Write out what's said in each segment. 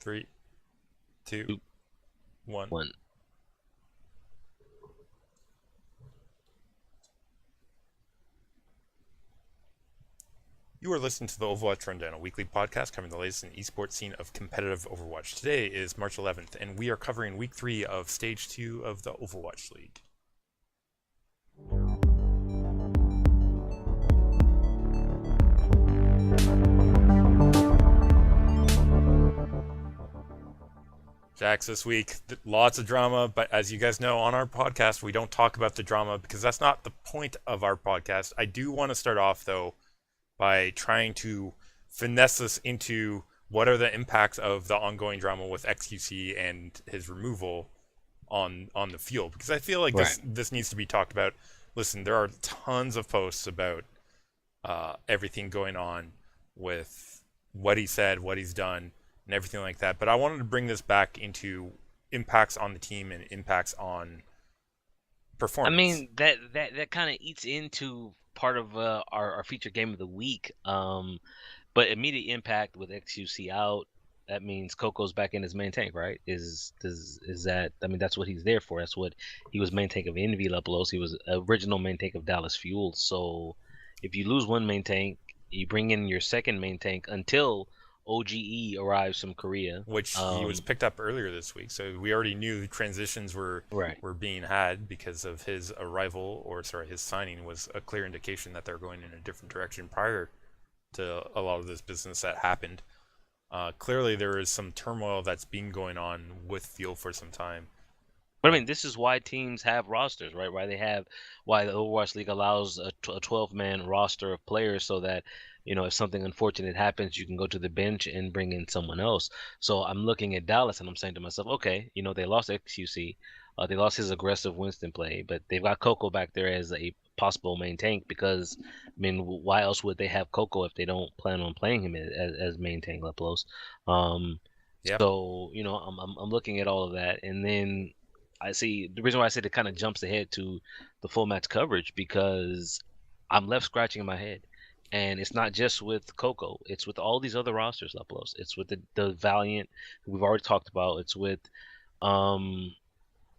3, 2, Two, 1. one. You are listening to the Overwatch Rundown, a weekly podcast covering the latest in esports scene of competitive Overwatch. Today is March 11th, and we are covering Week 3 of Stage 2 of the Overwatch League. Jax, this week, lots of drama, but as you guys know, on our podcast, we don't talk about the drama because that's not the point of our podcast. I do want to start off, though, by trying to finesse us into what are the impacts of the ongoing drama with XQC and his removal on the field, because I feel like this needs to be talked about. Listen, there are tons of posts about everything going on with what he said, what he's done, and everything like that. But I wanted to bring this back into impacts on the team and impacts on performance. I mean, that kind of eats into part of our featured game of the week. But immediate impact with XQC out, that means Coco's back in his main tank, right? Is that? I mean, that's what he's there for. That's what he was main tank of Envy Leplos. He was original main tank of Dallas Fuel. So if you lose one main tank, you bring in your second main tank until OGE arrives from Korea, which he was picked up earlier this week. So we already knew the transitions were being had because of his arrival, or sorry, his signing was a clear indication that they're going in a different direction prior to a lot of this business that happened. Clearly, there is some turmoil that's been going on with Fuel for some time. But I mean, this is why teams have rosters, right? Why the Overwatch League allows a 12-man roster of players so that, you know, if something unfortunate happens, you can go to the bench and bring in someone else. So I'm looking at Dallas and I'm saying to myself, okay, you know, they lost XQC. They lost his aggressive Winston play, but they've got Coco back there as a possible main tank because, I mean, why else would they have Coco if they don't plan on playing him as main tank, Leplos? So, you know, I'm looking at all of that, and then I see the reason why I said it kind of jumps ahead to the full match coverage, because I'm left scratching my head. And it's not just with Coco. It's with all these other rosters, Leplos. It's with the Valiant, who we've already talked about. It's with some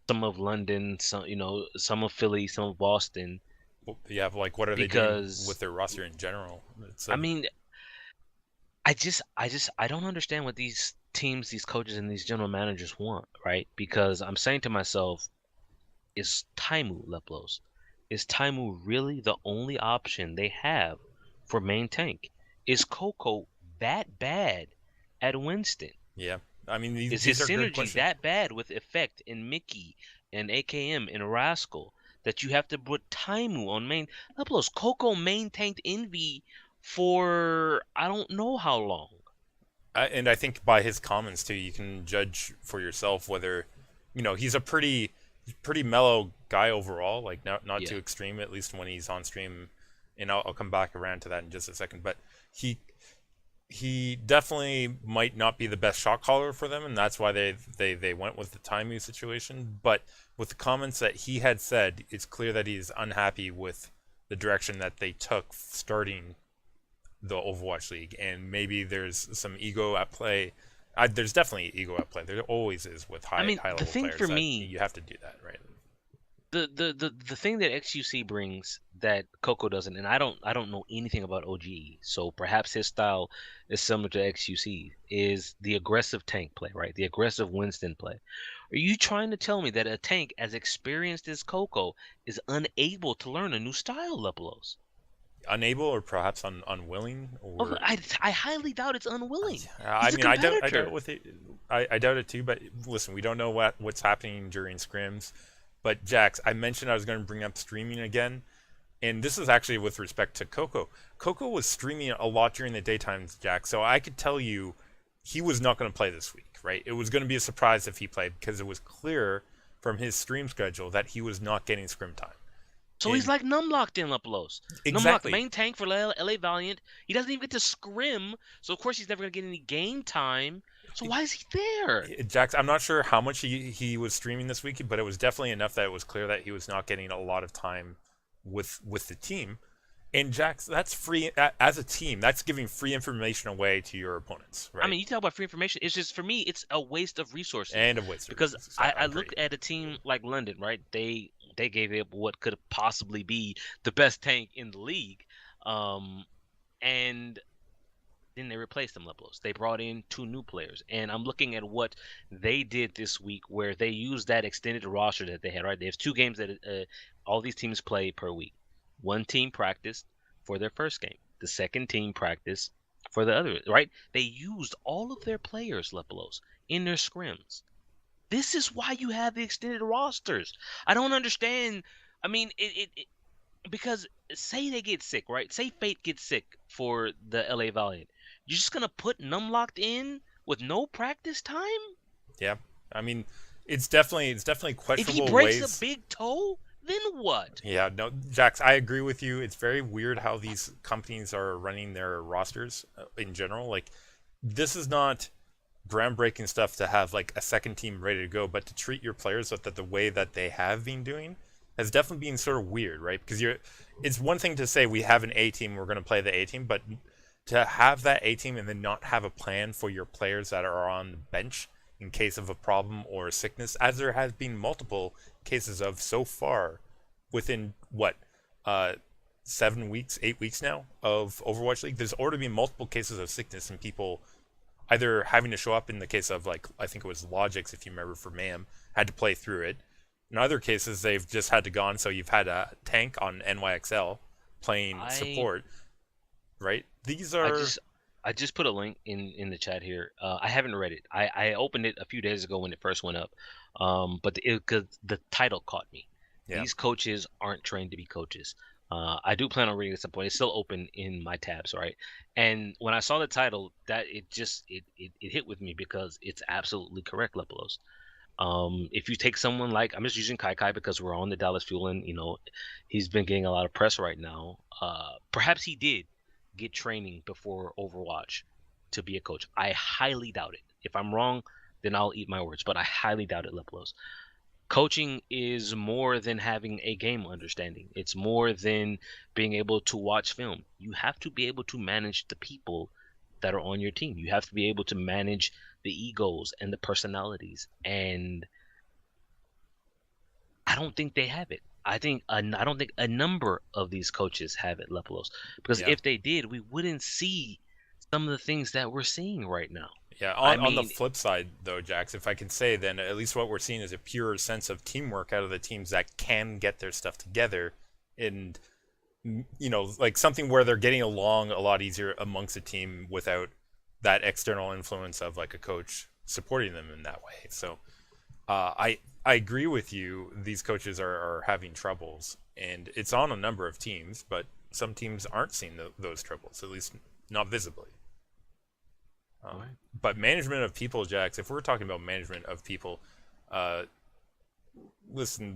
of London, some of Philly, some of Boston. Yeah, like what are they doing with their roster in general? I mean, I don't understand what these teams, these coaches, and these general managers want, right? Because I'm saying to myself, is Taimu, Leplos? Is Taimu really the only option they have for main tank? Is Coco that bad at Winston? Yeah, I mean, is his synergy that bad with Effect and Mickey and AKM and Rascal that you have to put Taimu on main? Leplos, Coco main tanked Envy for I don't know how long. And I think by his comments too, you can judge for yourself whether, you know, he's a pretty mellow guy overall, like not too extreme, at least when he's on stream. And I'll come back around to that in just a second. But he definitely might not be the best shot caller for them, and that's why they went with the Taimu situation. But with the comments that he had said, it's clear that he's unhappy with the direction that they took starting the Overwatch League, and maybe there's some ego at play. There's definitely ego at play. There always is with high level players. The thing for me, you have to do that, right? The thing that XQC brings that Coco doesn't, and I don't know anything about OGE, so perhaps his style is similar to XQC, is the aggressive tank play, right? The aggressive Winston play. Are you trying to tell me that a tank as experienced as Coco is unable to learn a new style, Leplos? Unable, or perhaps unwilling, or I highly doubt it's unwilling. I mean, I doubt with it. I doubt it too. But listen, we don't know what's happening during scrims. But Jax, I mentioned I was going to bring up streaming again, and this is actually with respect to Coco. Coco was streaming a lot during the daytimes, Jax. So I could tell you, he was not going to play this week, right? It was going to be a surprise if he played, because it was clear from his stream schedule that he was not getting scrim time. So he's like numlocked in Leplos. Exactly. Numlocked main tank for LA Valiant. He doesn't even get to scrim, so of course he's never going to get any game time. So why is he there? Jax, I'm not sure how much he was streaming this week, but it was definitely enough that it was clear that he was not getting a lot of time with the team. And Jax, that's free as a team. That's giving free information away to your opponents, I right? mean, you talk about free information. It's just for me, it's a waste of resources And of waste of because resources. I, I I agree. look at a team like London, right? They gave up what could possibly be the best tank in the league, um, and then they replaced them, Leplos. They brought in 2 new players, and I'm looking at what they did this week, where they used that extended roster that they had. Right, they have 2 games that all these teams play per week. One team practiced for their first game. The second team practiced for the other. Right, they used all of their players, Leplos, in their scrims. This is why you have the extended rosters. I don't understand. I mean, because say they get sick, right? Say Fate gets sick for the LA Valiant. You're just gonna put Numlocked in with no practice time? Yeah. I mean, it's definitely If he questionable breaks a ways. big toe, then what? Yeah, no, Jax, I agree with you. It's very weird how these companies are running their rosters in general. Like, this is not groundbreaking stuff to have like a second team ready to go, but to treat your players that the way that they have been doing has definitely been sort of weird, right? Because it's one thing to say we have an A team, we're going to play the A team, but to have that A team and then not have a plan for your players that are on the bench in case of a problem or a sickness, as there has been multiple cases of so far within what 7 weeks, 8 weeks now of Overwatch League. There's already been multiple cases of sickness and people either having to show up in the case of like I think it was Logix, if you remember, for Mayhem, had to play through it. In other cases, they've just had to go on. So you've had a tank on NYXL playing I support, right? These I are just I just put a link in the chat here. I haven't read it. I opened it a few days ago when it first went up. But cause the title caught me. yeah, These coaches aren't trained to be coaches. I do plan on reading it at some point. It's still open in my tabs, right? And when I saw the title, that it hit with me because it's absolutely correct, Lepelos. If you take someone like I'm just using Kai Kai because we're on the Dallas Fuel and he's been getting a lot of press right now. Perhaps he did get training before Overwatch to be a coach. I highly doubt it. If I'm wrong, then I'll eat my words, but I highly doubt it, Lepelos. Coaching is more than having a game understanding. It's more than being able to watch film. You have to be able to manage the people that are on your team. You have to be able to manage the egos and the personalities. And I don't think they have it. I don't think a number of these coaches have it, Lepelos. Because yeah, if they did, we wouldn't see some of the things that we're seeing right now. yeah. I On the mean, flip side, though, Jax, if I can say, then at least what we're seeing is a pure sense of teamwork out of the teams that can get their stuff together, and like something where they're getting along a lot easier amongst a team without that external influence of like a coach supporting them in that way. So I agree with you. These coaches are having troubles, and it's on a number of teams, but some teams aren't seeing those troubles, at least not visibly. all right. But management of people, Jax, if we're talking about management of people, uh, listen,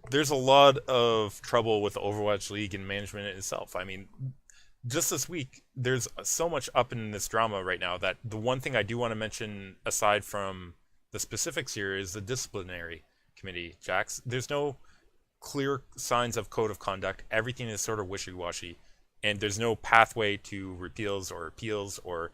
there's a lot of trouble with the Overwatch League and management itself. I mean, just this week, there's so much up in this drama right now that the one thing I do want to mention, aside from the specifics here, is the disciplinary committee, Jax. There's no clear signs of code of conduct. Everything is sort of wishy-washy, and there's no pathway to repeals or appeals or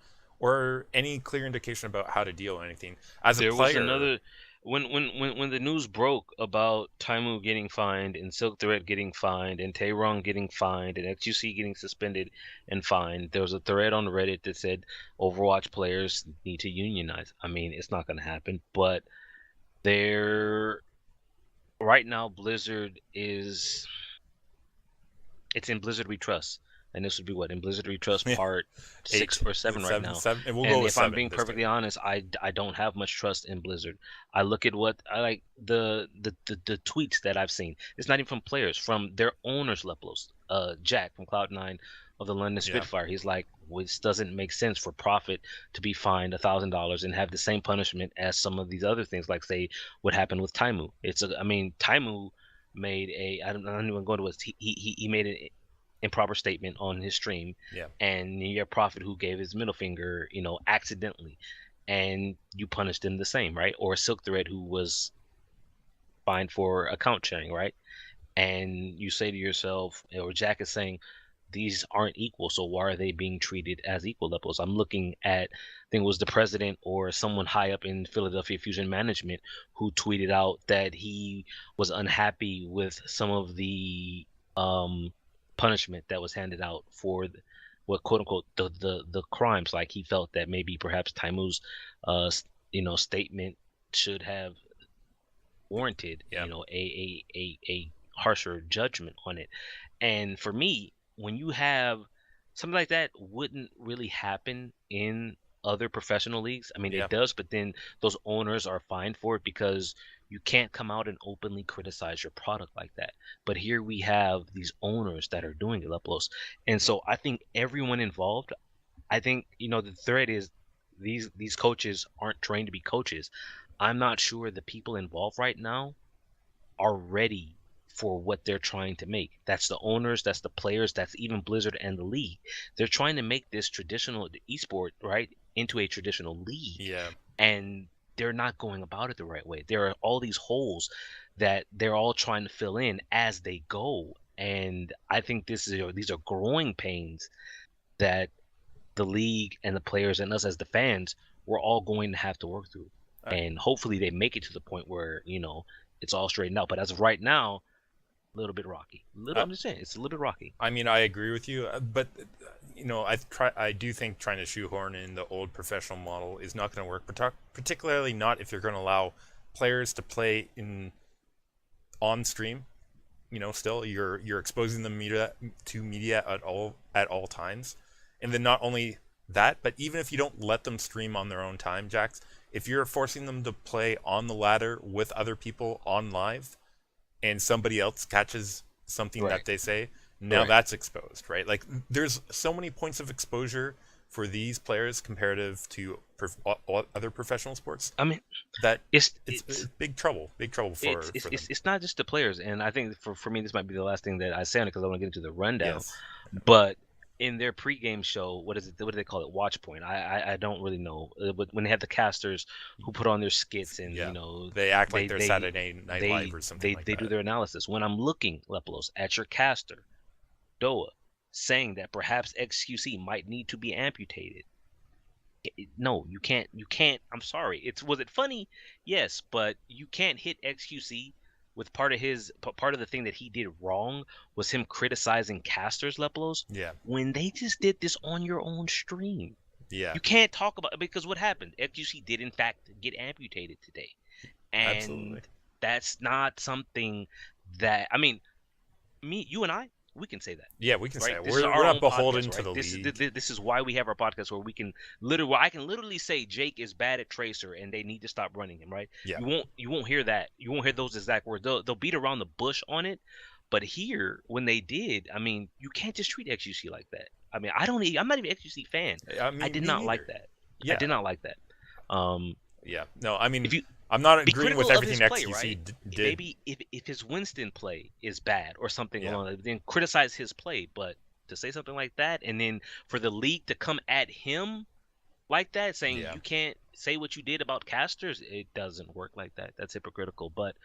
any clear indication about how to deal with anything. As a There was player, another when the news broke about Taimu getting fined and Silk Thread getting fined and Taerong getting fined and XUC getting suspended and fined, there was a thread on Reddit that said Overwatch players need to unionize. I mean, it's not going to happen, but they're right now Blizzard is it's in Blizzard We Trust. And this would be what in Blizzard We Trust yeah, part 6 eight, or 7 right seven, now. seven, and we'll go And with if I'm seven being this time. perfectly honest, I don't have much trust in Blizzard. I look at what I like the tweets that I've seen. It's not even from players, from their owners levels. Jack from Cloud9 of the London Yeah, Spitfire. He's like, well, this doesn't make sense for Profit to be fined $1,000 and have the same punishment as some of these other things, like say what happened with Taimu. I mean, Taimu made I don't even go to it. He made an improper statement on his stream, yeah. and your prophet who gave his middle finger, accidentally, and you punished him the same, right? Or Silk Thread who was fined for account sharing, right? And you say to yourself, or Jack is saying, these aren't equal, so why are they being treated as equal levels? I'm looking at, I think it was the president or someone high up in Philadelphia Fusion management who tweeted out that he was unhappy with some of the punishment that was handed out for what quote unquote the crimes. Like he felt that maybe perhaps Taimu's statement should have warranted Yeah. a harsher judgment on it. And for me, when you have something like that, wouldn't really happen in other professional leagues. I mean, Yeah. it does, but then those owners are fined for it because you can't come out and openly criticize your product like that. But here we have these owners that are doing it, Leplos. And so I think everyone involved, I think, the thread is these coaches aren't trained to be coaches. I'm not sure the people involved right now are ready for what they're trying to make. That's the owners, that's the players, that's even Blizzard and the league. They're trying to make this traditional esport, right, into a traditional league. Yeah. And they're not going about it the right way. There are all these holes that they're all trying to fill in as they go. And I think these are growing pains that the league and the players and us as the fans, we're all going to have to work through. And hopefully they make it to the point where, it's all straightened out. But as of right now, a little bit rocky. I'm just saying, it's a little bit rocky. I mean, I agree with you, but I do think trying to shoehorn in the old professional model is not going to work, particularly not if you're going to allow players to play on stream. Still you're exposing them to media at all times, and then not only that, but even if you don't let them stream on their own time, Jax, if you're forcing them to play on the ladder with other people on live, and somebody else catches something that they say, now that's exposed, right? Like, there's so many points of exposure for these players comparative to other professional sports. I mean, that it's big trouble for them. It's not just the players, and I think for me this might be the last thing that I say on it because I want to get into the rundown. Yes. But in their pregame show, what do they call it? Watch point. I don't really know. But when they have the casters who put on their skits and they act like they're Saturday Night Live or something like that. They do their analysis. When I'm looking, Leplos, at your caster, Doa, saying that perhaps XQC might need to be amputated. No, you can't. I'm sorry. Was it funny? Yes, but you can't hit XQC with part of the thing that he did wrong was him criticizing casters, Leplos. Yeah. When they just did this on your own stream. Yeah. You can't talk about it because what happened? XQC did in fact get amputated today. And Absolutely. That's not something that you and I, we can say that. Yeah, we can say it. This We're not beholden to the league. This is why we have our podcast where we can I can literally say Jake is bad at Tracer and they need to stop running him, right? Yeah. You won't hear that. You won't hear those exact words. They'll beat around the bush on it. But here, when they did, you can't just treat XUC like that. I'm not even an XUC fan. I did not like that. Yeah. I did not like that. Yeah. No, I'm not agreeing with everything XQC did. Maybe if his Winston play is bad or something along that, then criticize his play. But to say something like that, and then for the league to come at him like that, saying you can't say what you did about casters, it doesn't work like that. That's hypocritical. But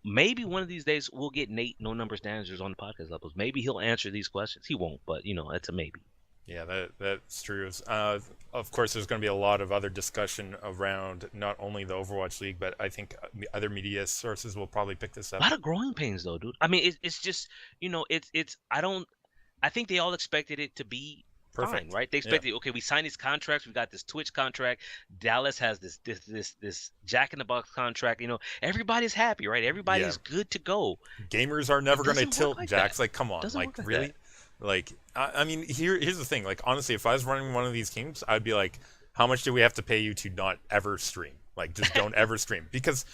maybe one of these days we'll get Nate No Numbers Managers on the podcast levels. Maybe he'll answer these questions. He won't, but it's a maybe. Yeah, that's true. Of course, there's going to be a lot of other discussion around not only the Overwatch League, but I think other media sources will probably pick this up. A lot of growing pains, though, dude. It's just, I think they all expected it to be fine, right? They expected, okay, we signed these contracts. We got this Twitch contract. Dallas has this Jack in the Box contract. Everybody's happy, right? Everybody's good to go. Gamers are never going to tilt, like Jax. That. Like, come on, like really? That. Like, here's the thing. Like, honestly, if I was running one of these teams, I'd be like, how much do we have to pay you to not ever stream? Like, just don't ever stream. Because,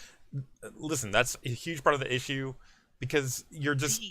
listen, that's a huge part of the issue. Because you're just,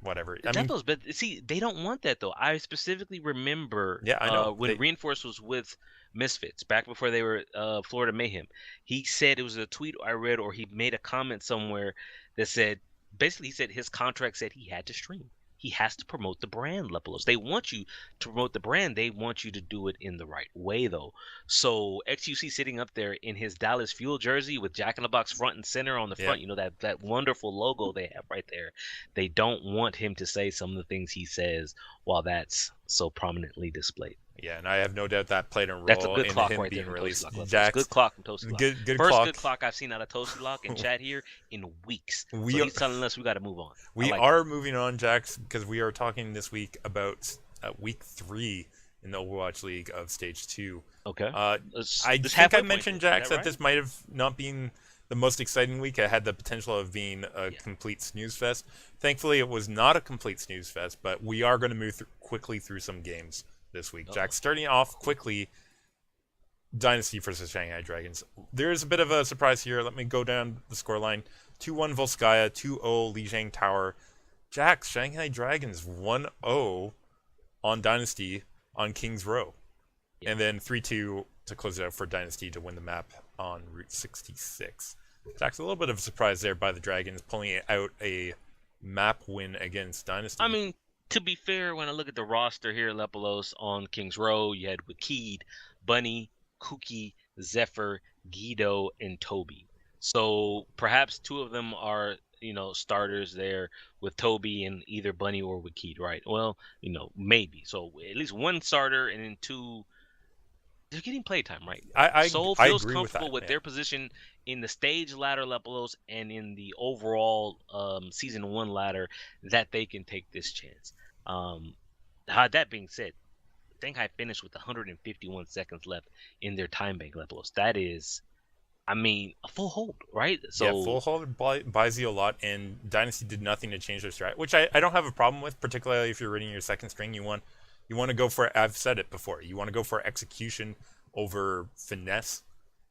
whatever. But see, they don't want that though. I specifically remember, I know. When Reinforce was with Misfits back before they were Florida Mayhem. He said, it was a tweet I read, or he made a comment somewhere that said, basically, he said his contract said he had to stream. he has to promote the brand, Lepolos. They want you to promote the brand. They want you to do it in the right way, though. So XUC sitting up there in his Dallas Fuel jersey with Jack in the Box front and center on the front, that wonderful logo they have right there. They don't want him to say some of the things he says while that's so prominently displayed. Yeah, and I have no doubt that played a role That's a good in clock him right there being from released. Toasty Lock. Jax, Good clock from Toasty Lock. Good First clock. good clock I've seen out of Toasty Lock and chat here in weeks. So He's telling us we got to move on. We are moving on, Jax, because we are talking this week about week 3 in the Overwatch League of Stage 2. Okay. I think I mentioned, Jax, that this might have not been the most exciting week. It had the potential of being a complete snooze fest. Thankfully, it was not a complete snooze fest, but we are going to move quickly through some games this week. Jax, starting off quickly, Dynasty versus Shanghai Dragons. There is a bit of a surprise here. Let me go down the scoreline. 2-1 Volskaya, 2-0 Lijiang Tower. Jax, Shanghai Dragons 1-0 on Dynasty on Kings Row. Yeah. And then 3-2 to close it out for Dynasty to win the map on Route 66. Jax, a little bit of a surprise there by the Dragons, pulling out a map win against Dynasty. I mean, to be fair, when I look at the roster here, Lepolos on Kings Row, you had Wakid, Bunny, Kuki, Zephyr, Guido, and Toby. So perhaps 2 of them are, starters there with Toby and either Bunny or Wakid, right? Well, maybe. So at least 1 starter and then 2, they're getting playtime, right? Soul feels comfortable with their position in the stage ladder, Lepolos, and in the overall season 1 ladder that they can take this chance. That being said, Shanghai finished with 151 seconds left in their time bank, Lepolos. That is, a full hold, right? So full hold buys you a lot, and Dynasty did nothing to change their strat, which I don't have a problem with, particularly if you're reading your second string. You want to go for, I've said it before, you want to go for execution over finesse.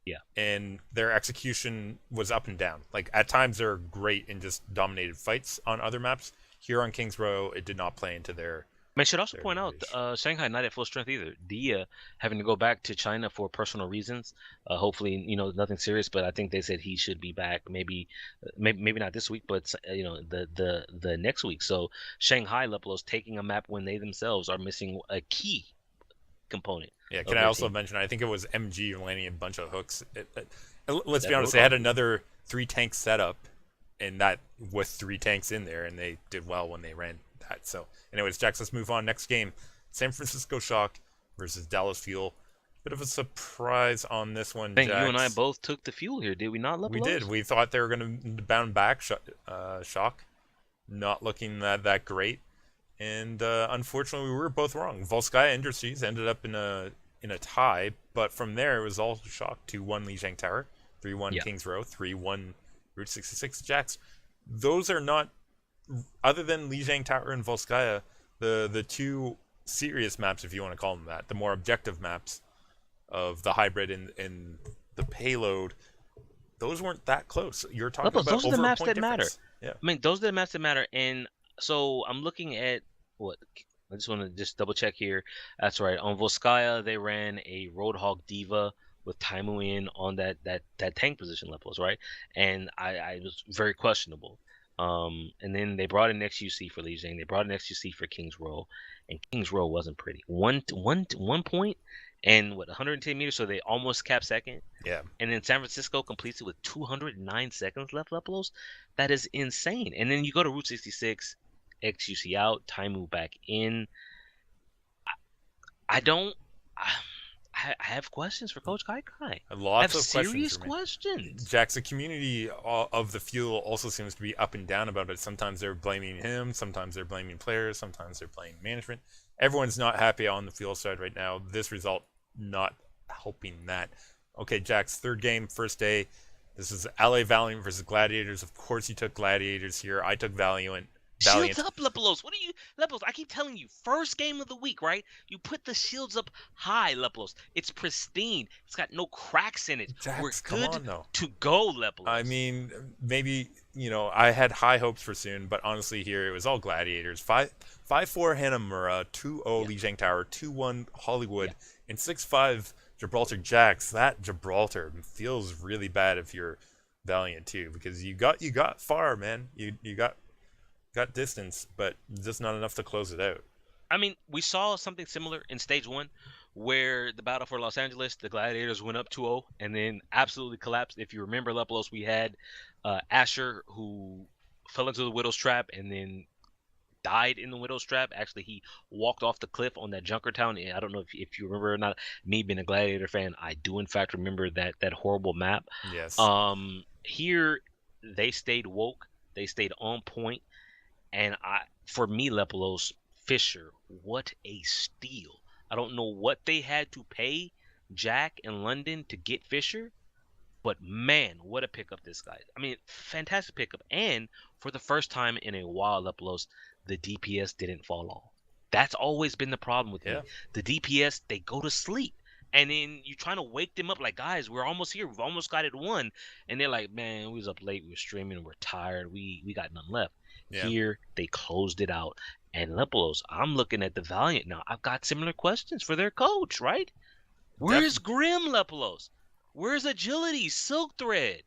Yeah. And their execution was up and down. Like, at times they're great in just dominated fights on other maps. Here on Kings Row, it did not play into their... I should also point out, Shanghai not at full strength either. Dia having to go back to China for personal reasons. Hopefully, nothing serious, but I think they said he should be back. Maybe not this week, but the next week. So Shanghai Lepolos taking a map when they themselves are missing a key component. Yeah, can I also mention? I think it was MG landing a bunch of hooks. Let's be honest, they had another 3-tank setup, and that with 3 tanks in there, and they did well when they ran that. So, anyways, Jax, let's move on. Next game, San Francisco Shock versus Dallas Fuel. Bit of a surprise on this one, Jax. You and I both took the Fuel here, did we not, Lepolos? We did. We thought they were going to bound back. Shock, not looking that great. And unfortunately, we were both wrong. Volskaya Industries ended up in a tie, but from there, it was all Shock. 2-1 Lijiang Tower, 3-1 Kings Row, 3-1 Route 66. Jax, those are not... Other than Lijiang Tower and Volskaya, the 2 serious maps, if you want to call them that, the more objective maps of the hybrid and the payload, those weren't that close. You're talking about those are the maps that matter. Yeah. Those are the maps that matter. And so I'm looking at what I just want to just double check here. That's right. On Volskaya, they ran a Roadhog Diva with Taimu in on that tank position levels, right? And I was very questionable. And then they brought in XUC for Lijiang. They brought in XUC for Kings Row, and Kings Row wasn't pretty. One point and 110 meters, so they almost capped second. Yeah. And then San Francisco completes it with 209 seconds left, Lepolos. That is insane. And then you go to Route 66, XUC out, Taimu back in. I have questions for Coach Kai. Lots of serious questions. Jax, the community of the Fuel also seems to be up and down about it. Sometimes they're blaming him, sometimes they're blaming players, sometimes they're blaming management. Everyone's not happy on the Fuel side right now. This result not helping that. Okay, Jax, 3rd game, first day. This is LA Valiant versus Gladiators. Of course you took Gladiators here. I took Valiant. Shields up, Lepolos. Lepolos, I keep telling you, first game of the week, right? You put the shields up high, Lepolos. It's pristine. It's got no cracks in it. Jax, we're good come on, to go, Lepolos. I mean, maybe, I had high hopes for soon, but honestly here, it was all Gladiators. 5-4 Hanamura, 2-0 Lijiang Tower, 2-1 Hollywood, and 6-5 Gibraltar. Jax. That Gibraltar feels really bad if you're Valiant too, because you got far, man. You got got distance, but just not enough to close it out. I mean, we saw something similar in stage 1 where the battle for Los Angeles, the Gladiators went up 2-0 and then absolutely collapsed. If you remember, Lepelos, we had Asher who fell into the Widow's Trap and then died in the Widow's Trap. Actually, he walked off the cliff on that Junkertown. I don't know if you remember or not. Me being a Gladiator fan, I do in fact remember that horrible map. Yes. Here they stayed woke, they stayed on point, and for me, Lepelos, Fisher, what a steal. I don't know what they had to pay Jack in London to get Fisher, but man, what a pickup this guy. I mean, fantastic pickup. And for the first time in a while, Lepelos, the DPS didn't fall off. That's always been the problem with me. The DPS, they go to sleep. And then you're trying to wake them up like, guys, we're almost here. We've almost got it won. And they're like, man, we was up late. We were streaming. We're tired. We got nothing left. Yeah. Here, they closed it out. And Lepelos, I'm looking at the Valiant now. I've got similar questions for their coach, right? Where's Grim, Lepelos? Where's Agility, Silk Thread?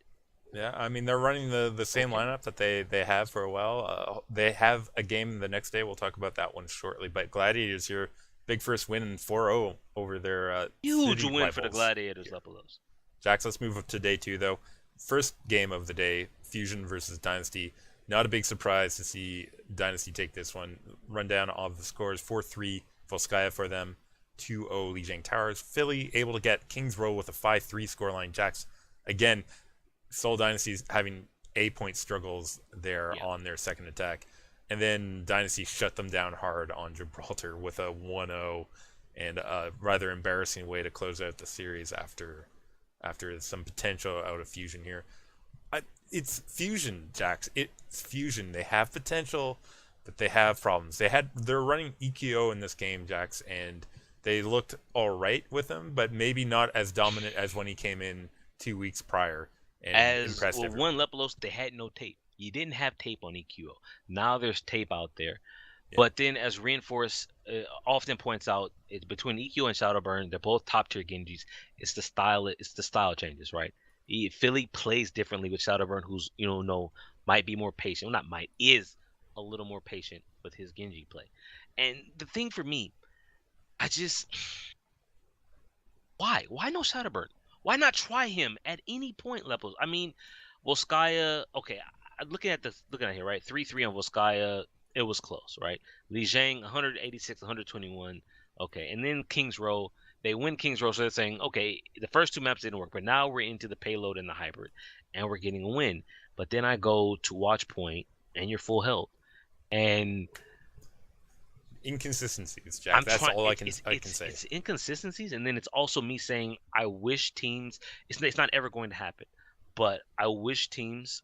Yeah, I mean, they're running the same lineup that they have for a while. They have a game the next day. We'll talk about that one shortly. But Gladiators, your big first win in 4-0 over their huge city win rivals. for the Gladiators, Lepelos. Jax, let's move up to day 2, though. First game of the day, Fusion versus Dynasty. Not a big surprise to see Dynasty take this one. Rundown of the scores: 4-3 Volskaya for them, 2-0 Lijiang Towers. Philly able to get Kings Row with a 5-3 scoreline. Jax, again, Seoul Dynasty's having A-point struggles there on their second attack. And then Dynasty shut them down hard on Gibraltar with a 1-0 and a rather embarrassing way to close out the series after some potential out of Fusion here. It's Fusion, Jax. It's Fusion. They have potential, but they have problems. They're running EQO in this game, Jax, and they looked all right with him, but maybe not as dominant as when he came in 2 weeks prior and impressed everyone. One Lepelos, they had no tape. You didn't have tape on EQO. Now there's tape out there. Yeah. But then, as Reinforce often points out, it's between EQO and Shadowburn. They're both top tier Genjis. It's the style changes, right? Philly plays differently with Shadowburn, who's might be more patient. Well, not might, is a little more patient with his Genji play. And the thing for me, why no Shadowburn? Why not try him at any point, Lepelos? I mean, Volskaya. Okay, looking at here, right? 3-3 on Volskaya. It was close, right? Li Zhang, 186, 121. Okay, and then Kings Row. They win Kings Row, so they're saying, okay, the first 2 maps didn't work, but now we're into the payload and the hybrid, and we're getting a win. But then I go to Watch Point, and you're full health, and inconsistencies, Jack. That's all I can say. It's inconsistencies, and then it's also me saying I wish teams. It's not ever going to happen, but I wish teams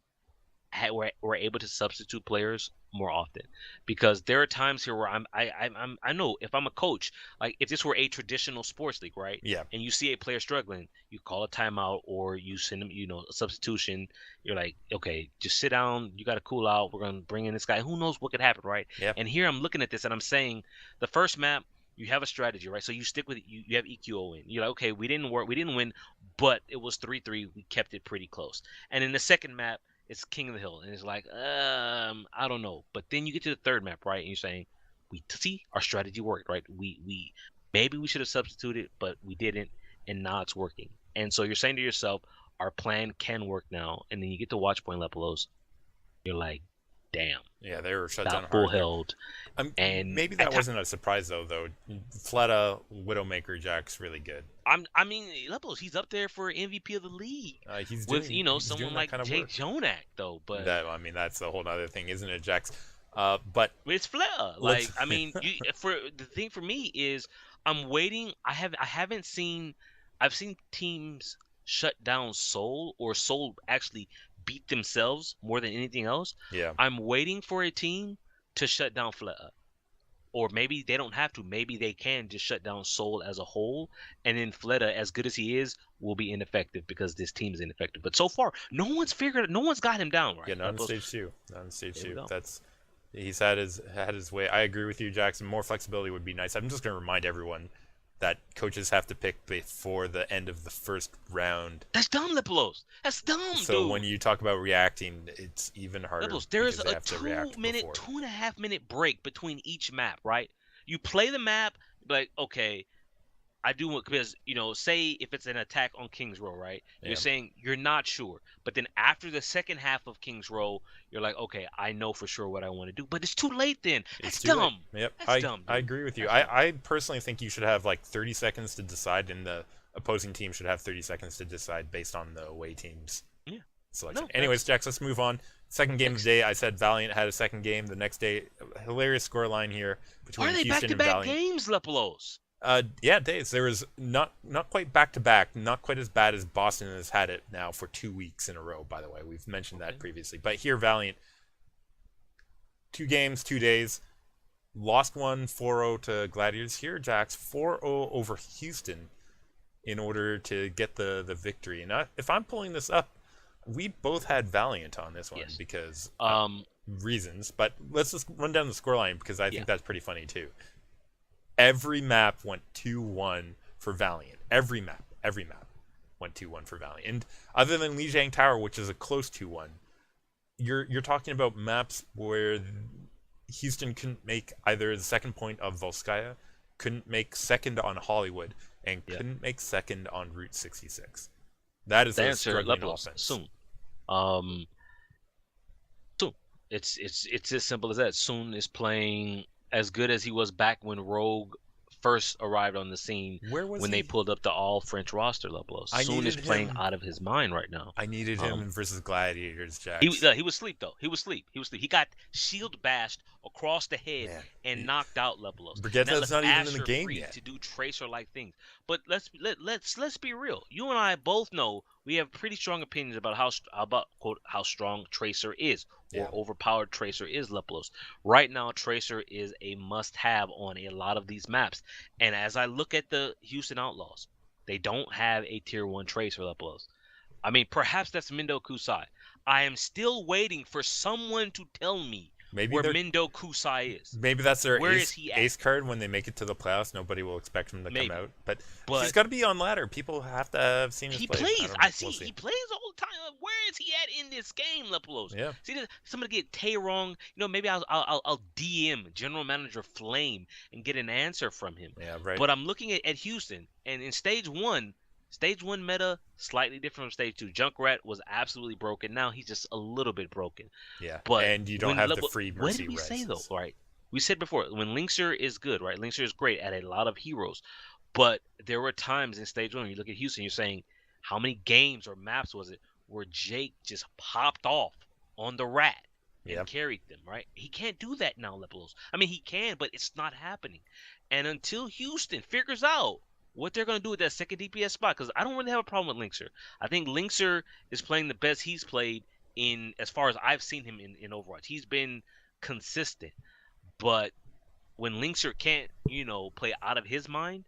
were able to substitute players more often, because there are times here where I know if I'm a coach, like if this were a traditional sports league, right? Yeah. And you see a player struggling, you call a timeout or you send him, a substitution. You're like, okay, just sit down. You got to cool out. We're gonna bring in this guy. Who knows what could happen, right? Yeah. And here I'm looking at this and I'm saying, the first map, you have a strategy, right? So you stick with it. You have EQO in. You're like, okay, we didn't win, but it was 3-3. We kept it pretty close. And in the second map, it's King of the Hill, and it's like, I don't know. But then you get to the third map, right? And you're saying, we see our strategy worked, right? We maybe we should have substituted, but we didn't, and now it's working. And so you're saying to yourself, our plan can work now. And then you get to Watch Point, Lepelos, you're like, damn. Yeah, they were shut down full hard. Held. And maybe that wasn't a surprise though. Fleta, Widowmaker, Jack's really good. I mean, Lepelos, he's up there for MVP of the league. He's with doing, someone like Jake Jonak though. But that's a whole other thing, isn't it, Jax? But it's Fleta. Like, I mean, for the thing for me is I'm waiting. I've seen teams shut down Soul, or Soul actually beat themselves more than anything else. Yeah. I'm waiting for a team to shut down Fleta. Or maybe they don't have to. Maybe they can just shut down Soul as a whole, and then Fleta, as good as he is, will be ineffective because this team is ineffective. But so far, no one's got him down, right? Yeah, not in stage 2. Not in stage 2. He's had his way. I agree with you, Jackson. More flexibility would be nice. I'm just going to remind everyone that coaches have to pick before the end of the first round. That's dumb, Lipolos. That's dumb, So dude. when you talk about reacting, it's even harder Lipolos, there is because they a have to react 2-minute, before. 2.5-minute break between each map, right? You play the map, like, okay, I do want, because, say if it's an attack on Kings Row, right? You're Yeah. saying you're not sure. But then after the second half of Kings Row, you're like, okay, I know for sure what I want to do. But it's too late then. It's That's too late. dumb. Yep, That's dumb, dude. I agree with you. That's dumb. I personally think you should have like 30 seconds to decide, and the opposing team should have 30 seconds to decide based on the away team's selection. No, Anyways, Jax, let's move on. Second game of the day, I said Valiant had a second game. The next day, hilarious scoreline here between Why are they Houston and back-to-back Valiant. games, Lepolos? Yeah, days. There was not quite back to back, not quite as bad as Boston has had it now for 2 weeks in a row. By the way, we've mentioned that previously. But here, Valiant, 2 games, 2 days, lost one 4-0 to Gladiators. Here, Jax 4-0 over Houston in order to get the victory. And if I'm pulling this up, we both had Valiant on this one because reasons. But let's just run down the scoreline because I think that's pretty funny too. Every map went 2-1 for Valiant. Every map went 2-1 for Valiant. And other than Lijiang Tower, which is a close 2-1, you're talking about maps where Houston couldn't make either the second point of Volskaya, couldn't make second on Hollywood, and couldn't make second on Route 66. That is a struggling offense. Soon. Soon. It's as simple as that. Soon is playing as good as he was back when Rogue first arrived on the scene. Where was when he? They pulled up the all-French roster, Lepolos. Soon is playing out of his mind right now. I needed him versus Gladiators, Jax. He was asleep, though. He was asleep. He got shield bashed across the head and knocked out Lepolos. Brighette's not even in the game yet. To do Tracer-like things. But let's be real. You and I both know we have pretty strong opinions about quote how strong Tracer is, or overpowered Tracer is, Lepolos. Right now, Tracer is a must-have on a lot of these maps. And as I look at the Houston Outlaws, they don't have a tier 1 Tracer, Lepolos. I mean, perhaps that's Mindo Kusai. I am still waiting for someone to tell me where Mindo Kusai is. Maybe that's their Where is he at? ace card when they make it to the playoffs. Nobody will expect him to come out. But he's got to be on ladder. People have to have seen his He play. plays. I see. He plays all the time. Where is he at in this game, Lepolos? Yeah. See, somebody get Tay wrong. Maybe I'll DM General Manager Flame and get an answer from him. Yeah, right. But I'm looking at Houston, and in Stage 1 meta, slightly different from Stage 2. Junkrat was absolutely broken. Now he's just a little bit broken. Yeah, but and you don't have the free mercy. What did we say, though, right? We said before, when Linkser is good, right? Linkser is great at a lot of heroes. But there were times in Stage 1, when you look at Houston, you're saying, how many games or maps was it where Jake just popped off on the rat and carried them, right? He can't do that now, Lepolos. I mean, he can, but it's not happening. And until Houston figures out what they're going to do with that second DPS spot, because I don't really have a problem with Linkser. I think Linkser is playing the best he's played in, as far as I've seen him in Overwatch. He's been consistent. But when Linkser can't, play out of his mind,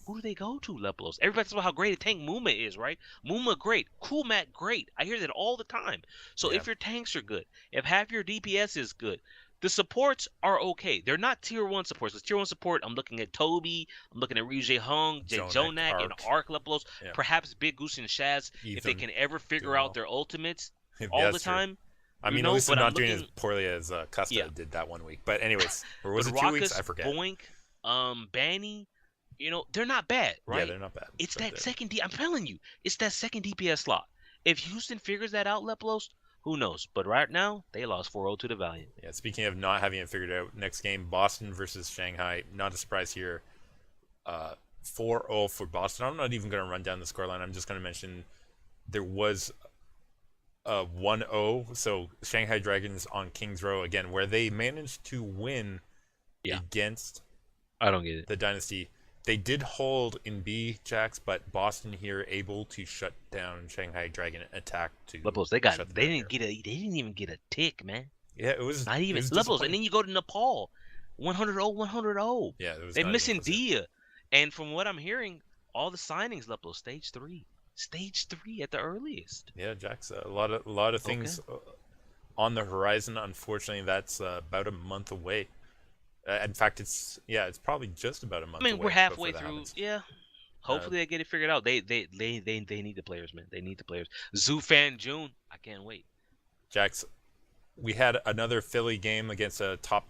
who do they go to, Lepolos? Everybody talks about how great a tank Muma is, right? Muma, great. Cool Matt, great. I hear that all the time. So if your tanks are good, if half your DPS is good, the supports are okay. They're not tier 1 supports. The tier 1 support, I'm looking at Toby, I'm looking at Ryuje Hung, Jonak, and Arc, Lepolos. Yeah. Perhaps Big Goose and Shaz, if they can ever figure out their ultimates all the time. I mean, at least they're not doing as poorly as Custa did that 1 week. But anyways, or was it 2 weeks? I forget. Boink, Banny, they're not bad, right? Yeah, they're not bad. It's that second I'm telling you, it's that second DPS slot. If Houston figures that out, Lepolos, who knows? But right now, they lost 4-0 to the Valiant. Yeah, speaking of not having it figured out, next game, Boston versus Shanghai. Not a surprise here. 4-0 for Boston. I'm not even going to run down the scoreline. I'm just going to mention there was 1-0. So Shanghai Dragons on Kings Row, again, where they managed to win against I don't get it. The Dynasty. They did hold in B, Jax, but Boston here able to shut down Shanghai Dragon attack to Lepolos, they didn't even get a tick, man. Yeah, it was not even Lepolos, and then you go to Nepal, 100-0. Yeah, it was. They're missing Dia, and from what I'm hearing, all the signings, Lepolos, stage 3 at the earliest. Yeah, Jax, a lot of things on the horizon. Unfortunately, that's about a month away. In fact, it's probably just about a I month mean, we're away halfway before that through. happens. Yeah. Uh, Hopefully they get it figured out. They need the players, man. They need the players. Zoo fan June. I can't wait. Jax, we had another Philly game against a top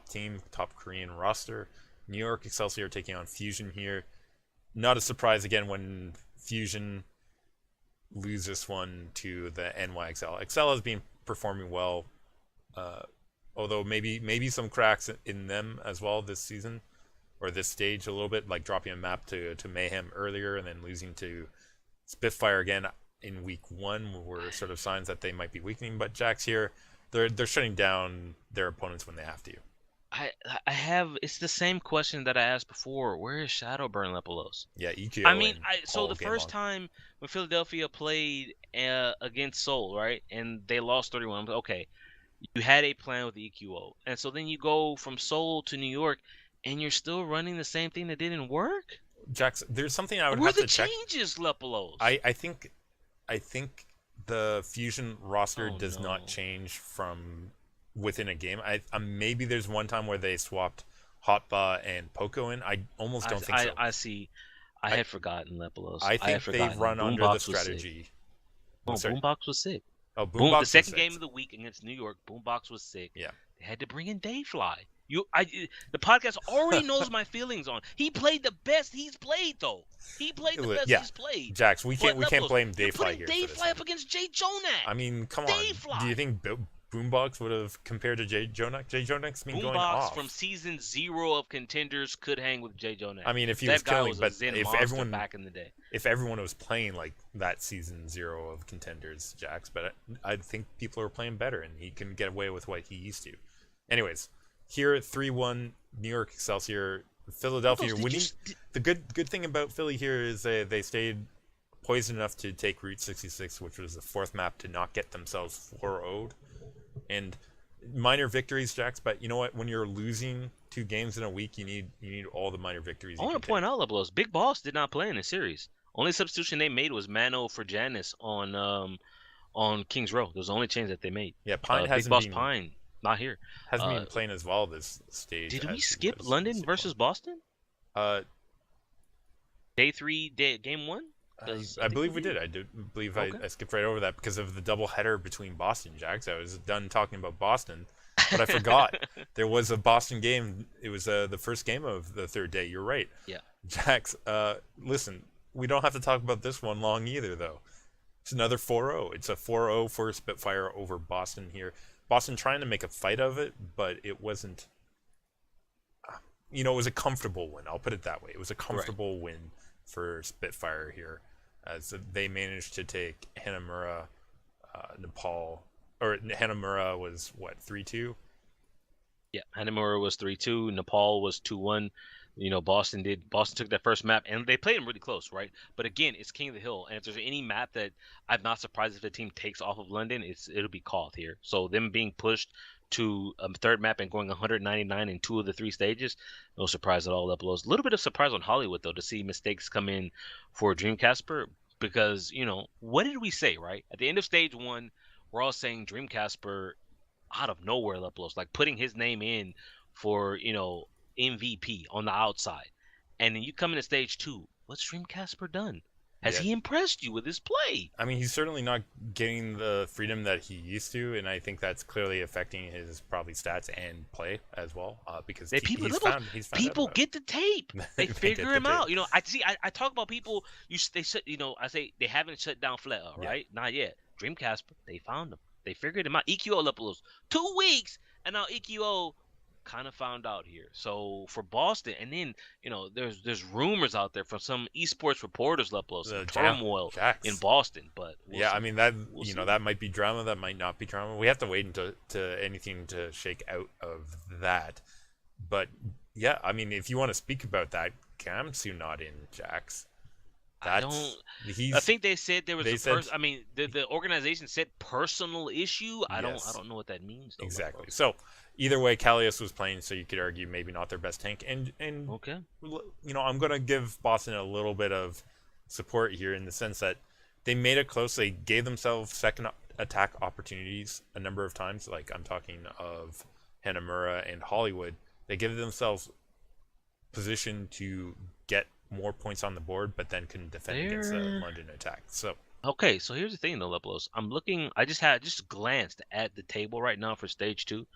team, top Korean roster. New York Excelsior taking on Fusion here. Not a surprise again when Fusion lose this one to the NYXL. XL has been performing well, uh, although maybe some cracks in them as well this season or this stage a little bit, like dropping a map to Mayhem earlier and then losing to Spitfire again in week one were sort of signs that they might be weakening. But Jax here, they're shutting down their opponents when they have to. I I have it's the same question that I asked before. Where is Shadowburn Lepolos? Yeah, I EQO mean, and so all the game first long. time when Philadelphia played against Seoul, right, and they lost 31. Okay, you had a plan with the EQO, and so then you go from Seoul to New York, and you're still running the same thing that didn't work. Jax, there's something I would Where are have the to check. changes, Lepolos? I think the Fusion roster Oh does not no. change from within a game. Maybe there's one time where they swapped Hotba and Poco in. I almost don't think so. I see. I I had forgotten Lepolos. I I had think they forgotten. run under the Boombox was sick. strategy. Oh, Sorry. Boombox was sick. Oh, Boom. The Boombox was second sick. game of the week against New York, Boombox was sick. Yeah. They had to bring in Dayfly. The podcast already knows my feelings on. He played the best he's played though. He played the best Yeah. he's played. Jax, But we can't Lepos, blame you're Dayfly putting here for this Dayfly one. up against Jay Jonak. I mean, come on. Do you Dayfly. think Boombox would have compared to Jay Jonak? Jay Jonak's been going Boombox from off. season 0 of Contenders could hang with Jay Jonak. I mean, if he was That guy killing, was a but Zen if monster back in the day. everyone was playing like that season 0 of Contenders, Jax, but I think people are playing better and he can get away with what he used to. Anyways, here 3-1 New York Excelsior. Philadelphia winning. The good thing about Philly here is they stayed poised enough to take Route 66, which was the fourth map, to not get themselves 4-0'd. And minor victories, Jax, but you know what? When you're losing 2 games in a week, you need all the minor victories I you want can to point take. out, Leblos, Big Boss did not play in the series. Only substitution they made was Mano for Janice on Kings Row. That was the only change that they made. Yeah, Pine Big Boss Pine not here. hasn't Uh, been playing as well this stage did we as he skip was London stage one. versus Boston? Uh, Game one? I believe we did. I do believe Okay. I skipped right over that because of the double header between Boston, Jax. I was done talking about Boston, but I forgot there was a Boston game. It was the first game of the third day. You're right, Yeah. Jax. Listen, we don't have to talk about this one long either, though. It's another 4-0. It's a 4-0 for Spitfire over Boston here. Boston trying to make a fight of it, but it wasn't. It was a comfortable win. I'll put it that way. It was a comfortable win for Spitfire here, as they managed to take Hanamura, Nepal, or Hanamura was what 3-2. Yeah, Hanamura was 3-2. Nepal was 2-1. Boston took that first map, and they played them really close, right? But again, it's King of the Hill, and if there's any map that I'm not surprised if the team takes off of London, it'll be Koth here. So them being pushed to a third map and going 199 in 2 of the 3 stages, no surprise at all. That blows. A little bit of surprise on Hollywood though to see mistakes come in for Dreamcasper, because what did we say, right? At the end of stage 1, we're all saying Dreamcasper out of nowhere, Leplos, like putting his name in for MVP on the outside, and then you come into stage 2. What's Dreamcasper done? Has Yeah, he impressed you with his play? I mean he's certainly not getting the freedom that he used to, and I think that's clearly affecting his probably stats and play as well. Because he's found People out get the tape. They they figure get the him out. tape. I talk about people. I say they haven't shut down Fleta, Yeah. right? Not yet. Dreamcasper, they found him. They figured him out. EQO Lepolos, 2 weeks, and now EQO kind of found out here. So for Boston, and then there's rumors out there from some esports reporters, Lepolos, some turmoil in Jax. Boston. But Yeah, I mean that We'll see. that might be drama, that might not be drama. We have to wait until to anything to shake out of that. But yeah, I mean if you want to speak about that, Kamsu not in Jax. I don't. He's I think they said there was they a said I mean, the organization said personal issue. I yes, don't know what that means though. exactly. So either way, Callius was playing, so you could argue maybe not their best tank. And Okay. I'm gonna give Boston a little bit of support here in the sense that they made it close. They gave themselves second attack opportunities a number of times. Like I'm talking of Hanamura and Hollywood. They give themselves position to get more points on the board, but then couldn't defend against the London attack. So okay, so here's the thing though, Leplos. I'm looking. I just glanced at the table right now for stage 2.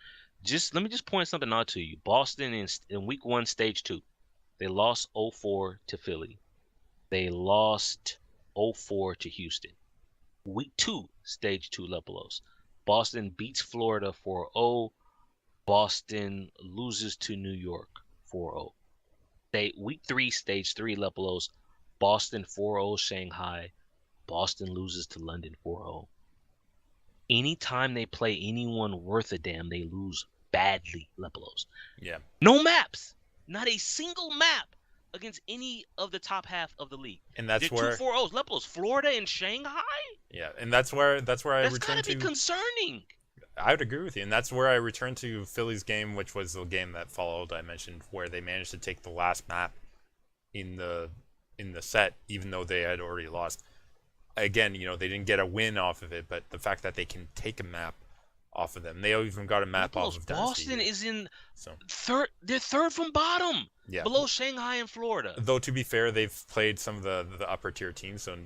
Let me just point something out to you. Boston in week 1, stage 2, they lost 0-4 to Philly. They lost 0-4 to Houston. Week 2, stage 2, Leplos. Boston beats Florida 4-0. Boston loses to New York 4-0. Week 3, stage 3, Leplos. Boston 4-0 Shanghai. Boston loses to London 4-0. Anytime they play anyone worth a damn, they lose badly, Leplos. Yeah. No maps. Not a single map against any of the top half of the league. And that's They're where 2-4-0s, Leplos. Florida and Shanghai? Yeah, and that's where I That's return gotta be to. concerning. I would agree with you, and that's where I return to Philly's game, which was the game that followed. I mentioned where they managed to take the last map in the set, even though they had already lost. Again, they didn't get a win off of it, but the fact that they can take a map off of them, they even got a map off of Dynasty. Boston is in third. They're third from bottom, below Shanghai and Florida. Though to be fair, they've played some of the upper tier teams, so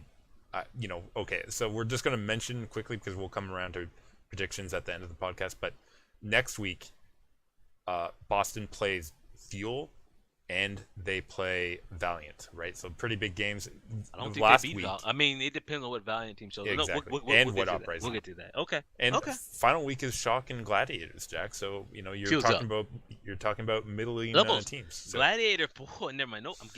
okay. So we're just going to mention quickly because we'll come around to predictions at the end of the podcast. But next week, Boston plays Fuel, and they play Valiant, right? So pretty big games. I don't think last they beat week. I mean, it depends on what Valiant team shows. Exactly. No, and we'll what Uprising. We'll get to that. Okay. And final week is Shock and Gladiators, Jack. So you're talking about middling teams. So. Gladiator. Oh, never mind. No, I'm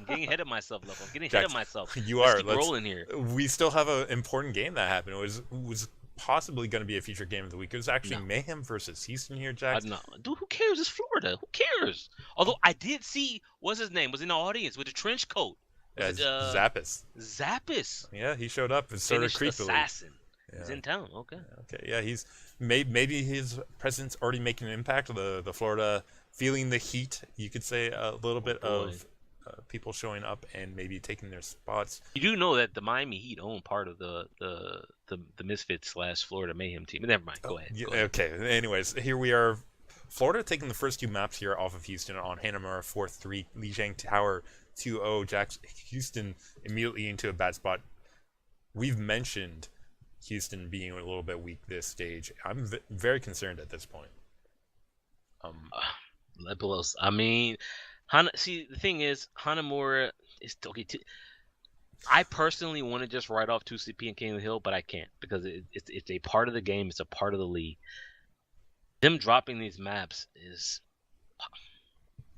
getting ahead of myself, Level. I'm getting ahead of myself. Let's keep rolling here. We still have an important game that happened. It was possibly going to be a future game of the week. It was actually Mayhem versus Houston here, Jack. No, dude, who cares? It's Florida. Who cares? Although I did see, what's his name? Was in the audience with a trench coat. Zappis. Zappis. Yeah, he showed up. It's sort of creepily. Assassin. Yeah. He's in town. Okay. Okay. Yeah, he's maybe his presence already making an impact. The Florida feeling the heat. You could say a little bit of people showing up and maybe taking their spots. You do know that the Miami Heat own part of the Misfits / Florida Mayhem team. Never mind. Go ahead. Okay. Anyways, here we are. Florida taking the first 2 maps here off of Houston on Hanamura 4-3, Lijiang Tower 2-0. Jack Houston immediately into a bad spot. We've mentioned Houston being a little bit weak this stage. I'm very concerned at this point. I mean, see, the thing is, Hanamura is okay. I personally want to just write off 2CP and King of the Hill, but I can't because it's a part of the game. It's a part of the league. Them dropping these maps is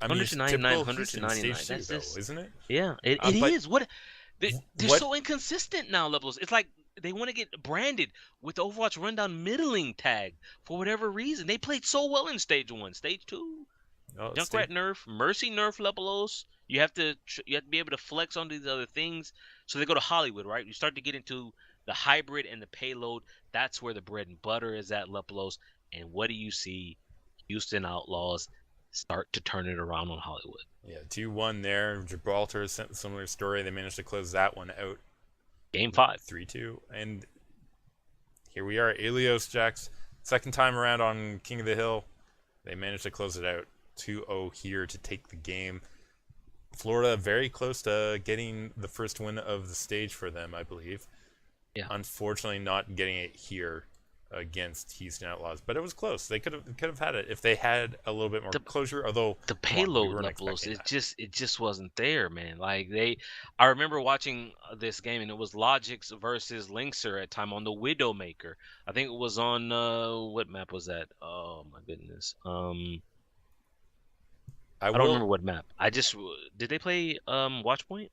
199, 199. That's just, isn't it? Yeah, it is. They're so inconsistent now, Levels. It's like they want to get branded with the Overwatch Rundown middling tag for whatever reason. They played so well in stage 1, stage 2. Junkrat nerf, Mercy nerf, Lepelos. You have to be able to flex on these other things. So they go to Hollywood, right? You start to get into the hybrid and the payload. That's where the bread and butter is at, Lepelos. And what do you see? Houston Outlaws start to turn it around on Hollywood. Yeah, 2-1 there. Gibraltar, similar story. They managed to close that one out. Game 5. 3-2. And here we are, Alios Jacks. Second time around on King of the Hill. They managed to close it out. 2-0 here to take the game. Florida very close to getting the first win of the stage for them, I believe. Yeah. Unfortunately, not getting it here against Houston Outlaws, but it was close. They could have had it if they had a little bit more closure. Although the payload levels, it just wasn't there, man. Like I remember watching this game and it was Logix versus Lynxer at time on the Widowmaker. I think it was on what map was that? Oh my goodness. I don't remember what map. Did they play Watchpoint?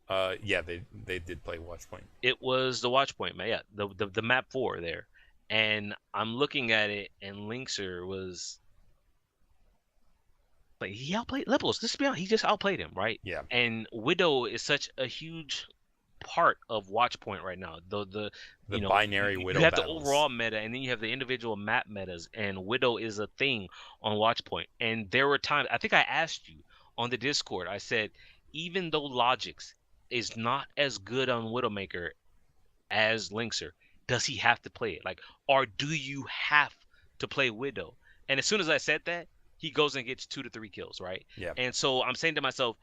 Yeah, they did play Watchpoint. It was the Watchpoint, man. Yeah, the map 4 there, and I'm looking at it, and Lynxer was like he outplayed Lepelos. Let's be honest, he just outplayed him, right? Yeah. And Widow is such a huge part of Watchpoint right now. The binary Widow. You have battles. The overall meta, and then you have the individual map metas, and Widow is a thing on Watchpoint. And there were times I think I asked you on the Discord. I said even though Logix is not as good on Widowmaker as Lynxer, does he have to play it? Like, or do you have to play Widow? And as soon as I said that, he goes and gets 2 to 3 kills, right? Yeah. And so I'm saying to myself,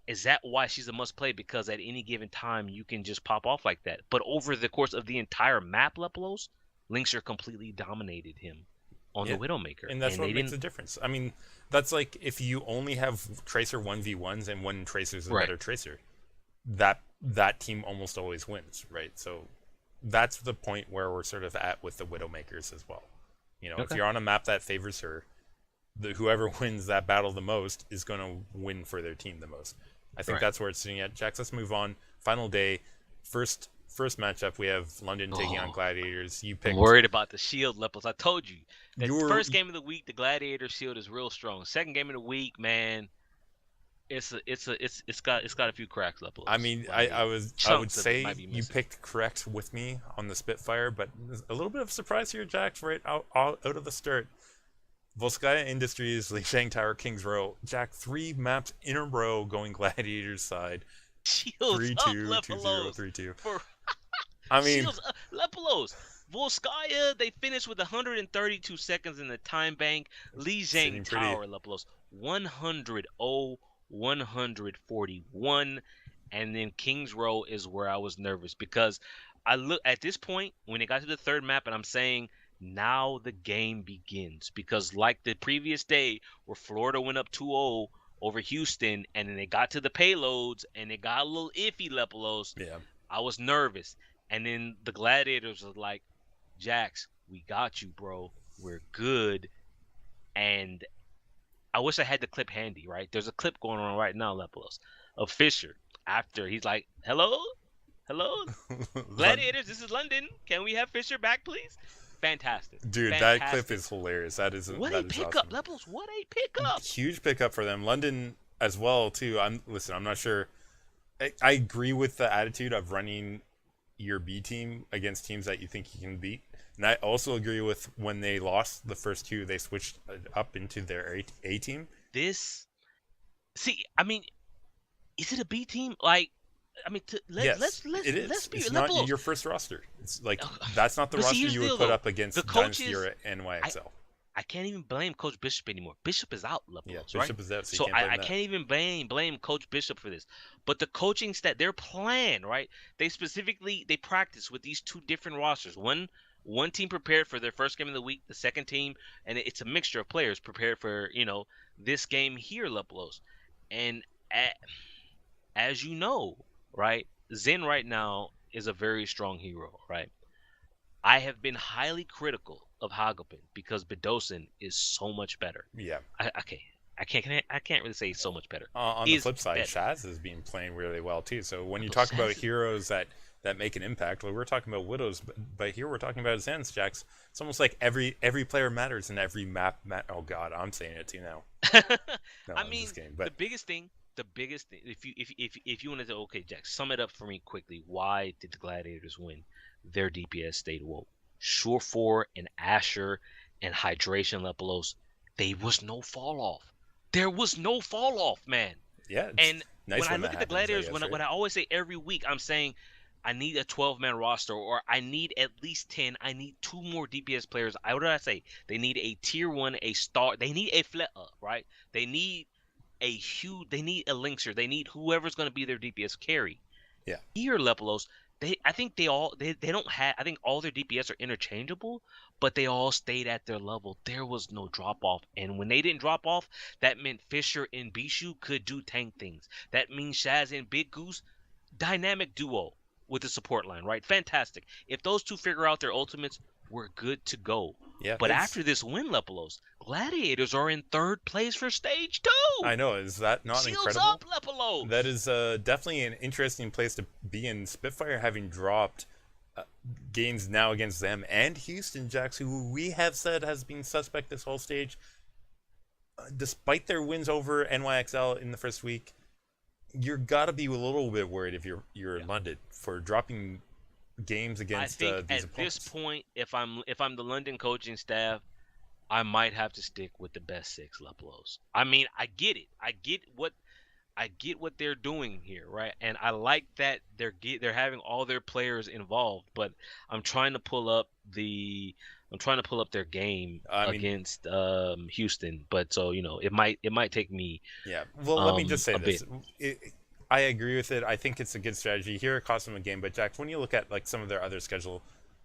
is that why she's a must play? Because at any given time you can just pop off like that. But over the course of the entire map, Lepelos, Linkser completely dominated him on the Widowmaker. And that's what makes a difference. I mean, that's like if you only have Tracer 1v1s and one Tracer's a better Tracer, that team almost always wins, right? So that's the point where we're sort of at with the Widowmakers as well. You know, if you're on a map that favors her, whoever wins that battle the most is going to win for their team the most. I think that's where it's sitting at. Jax, let's move on. Final day, first matchup. We have London taking on Gladiators. You picked. I'm worried about the Shield Lepels. I told you that first game of the week, the Gladiator Shield is real strong. Second game of the week, man, it's got a few cracks, Lepels. I mean, I would say you picked correct with me on the Spitfire, but a little bit of surprise here, Jax, right out of the start. Volskaya Industries, Lijiang Tower, Kings Row. Jack, 3 maps in a row going Gladiators side. Shields 3-2, up, 2-0, 3-2. I mean, Shields up, Lepelos. Volskaya, they finished with 132 seconds in the time bank. Lijiang Tower, Lepelos, 141. And then Kings Row is where I was nervous because I look at this point when it got to the third map and I'm saying, now the game begins because like the previous day where Florida went up 2-0 over Houston and then they got to the payloads and it got a little iffy, Lepelos. Yeah. I was nervous. And then the Gladiators was like, Jax, we got you, bro. We're good. And I wish I had the clip handy, right? There's a clip going on right now, Lepelos, of Fisher after he's like, hello? Gladiators, this is London. Can we have Fisher back, please? Fantastic. Dude, that clip is hilarious. That is what that a is pickup, awesome. Lepels. What a pickup. Huge pickup for them. London as well too. I'm not sure. I agree with the attitude of running your B team against teams that you think you can beat. And I also agree with when they lost the first 2, they switched up into their A team. Is it a B team? Like, I mean, let's be. It's not your first roster. It's like that's not the roster you would put up against Dynasty or NYXL. I can't even blame Coach Bishop anymore. Bishop is out, Lepelos, yeah, right? Bishop is out, so I can't even blame Coach Bishop for this. But the coaching staff, their plan, right? They practice with these 2 different rosters. One team prepared for their first game of the week, the second team, and it's a mixture of players prepared for this game here, Lepelos. And as you know, right, Zen right now is a very strong hero, right? I have been highly critical of Hagopin because Bedosin is so much better. Yeah. I can't really say so much better. On the flip side, Shaz has been playing really well too. So when you talk about heroes that make an impact, well, we're talking about Widows, but here we're talking about Zen's, Jax. It's almost like every player matters in every map. Oh God, I'm saying it too now. No, I mean, the biggest thing, if you want to say, okay, Jax, sum it up for me quickly. Why did the Gladiators win? Their DPS stayed woke. Surefour and Asher and Hydration, Lepelos, there was no fall off. There was no fall off, man. Yeah. And nice when I look at the Gladiators, when I always say every week, I'm saying I need a 12-man roster, or I need at least 10. I need 2 more DPS players. What did I say? They need a tier 1, a star. They need a Fleta, right? They need a Linkser. They need whoever's going to be their DPS carry. Yeah. Here, Lepelos, I think all their DPS are interchangeable, but they all stayed at their level. There was no drop off, and when they didn't drop off, that meant Fisher and Bishu could do tank things. That means Shaz and Big Goose, dynamic duo with the support line, right? Fantastic. If those 2 figure out their ultimates, we're good to go. Yeah. But after this win, Lepelos, Gladiators are in 3rd place for stage 2. I know. Is that not Shields incredible? Up, Lepelos. That is definitely an interesting place to be in. Spitfire having dropped games now against them and Houston, Jax, who we have said has been suspect this whole stage. Despite their wins over NYXL in the first week, you're got to be a little bit worried if you're in London for dropping games against these opponents. At this point, if I'm the London coaching staff, I might have to stick with the best 6, Lepelos. I mean, I get it. I get what they're doing here, right? And I like that they're having all their players involved. But I'm trying to pull up the I'm trying to pull up their game I mean, against Houston, but so it might take me yeah. Well, let me just say a bit. this. I agree with it. I think it's a good strategy. Here it cost them a game, but Jack, when you look at like some of their other schedule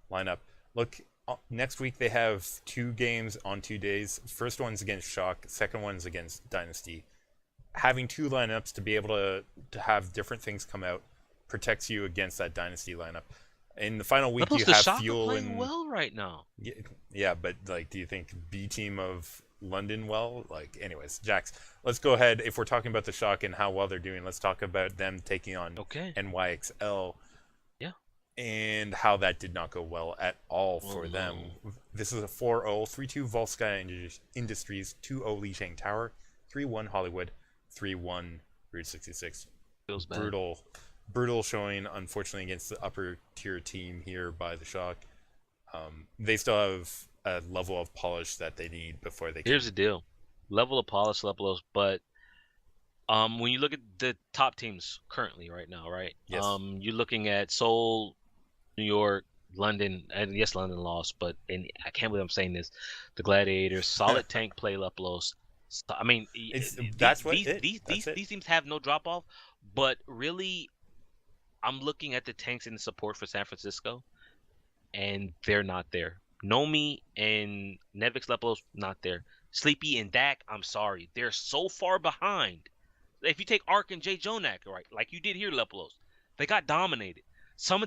lineup, look, next week they have 2 games on 2 days. First one's against Shock, second one's against Dynasty. Having 2 lineups to be able to have different things come out protects you against that Dynasty lineup. In the final week, you The have Shock are Fuel playing and well right now. yeah, but like, do you think B team of London well? Like, anyways, Jax, let's go ahead. If we're talking about the Shock and how well they're doing, let's talk about them taking on Okay. NYXL. Yeah. And how that did not go well at all for them. This is a 4-0, 3-2 Volskaya Industries, 2-0 Li Chang Tower, 3-1 Hollywood, 3-1 Route 66. Feels bad. Brutal showing, unfortunately, against the upper tier team here by the Shock. They still have a level of polish that they need before they can. Here's the deal. Level of polish, but when you look at the top teams currently right now, right? Yes. You're looking at Seoul, New York, London, and yes, London lost, but I can't believe I'm saying this. The Gladiators, solid tank play Leplos. So, I mean, these teams have no drop off, but really, I'm looking at the tanks and the support for San Francisco, and they're not there. Nomi and Nevix Leplos not there. Sleepy and Dak, I'm sorry, they're so far behind. If you take Ark and Jay Jonak, right, like you did here, Leplos, they got dominated.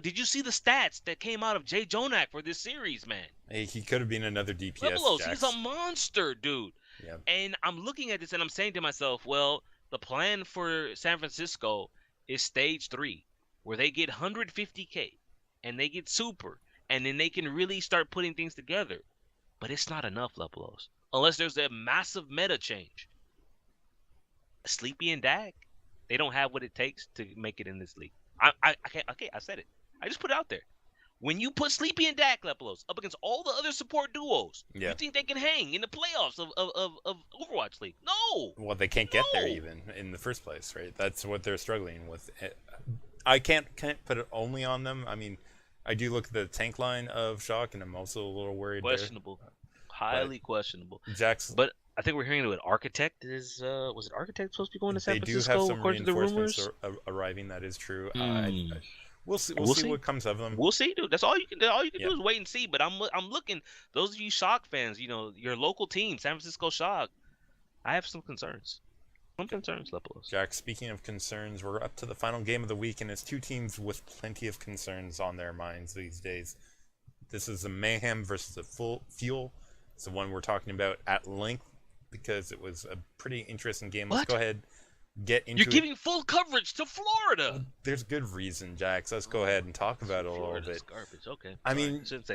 Did you see the stats that came out of Jay Jonak for this series, man? Hey, he could have been another DPS. Leplos, he's a monster, dude. Yeah. And I'm looking at this and I'm saying to myself, well, the plan for San Francisco is stage 3, where they get 150K and they get super, and then they can really start putting things together. But it's not enough, Leplos, unless there's a massive meta change. Sleepy and Dak, they don't have what it takes to make it in this league. I can't. Okay, I said it. I just put it out there. When you put Sleepy and Dak Leplos up against all the other support duos, you think they can hang in the playoffs of Overwatch League? No. Well, they can't get there even in the first place, right? That's what they're struggling with. I can't put it only on them. I mean, I do look at the tank line of Shock, and I'm also a little worried. Questionable, highly questionable. Jackson, but I think we're hearing that Architect is. Was it Architect supposed to be going to San Francisco? They do have some according to the reinforcements arriving. That is true. We'll see what comes of them. We'll see, dude. That's all you can do. All you can do is wait and see. But I'm looking. Those of you Shock fans, your local team, San Francisco Shock. I have some concerns. Leplos. Jack, speaking of concerns, we're up to the final game of the week, and it's 2 teams with plenty of concerns on their minds these days. This is the Mayhem versus the Fuel. It's the one we're talking about at length because it was a pretty interesting game. Let's go ahead. You're giving full coverage to Florida. There's good reason, Jax. Let's go ahead and talk about it a little bit. Garbage. Okay. I mean, shouldn't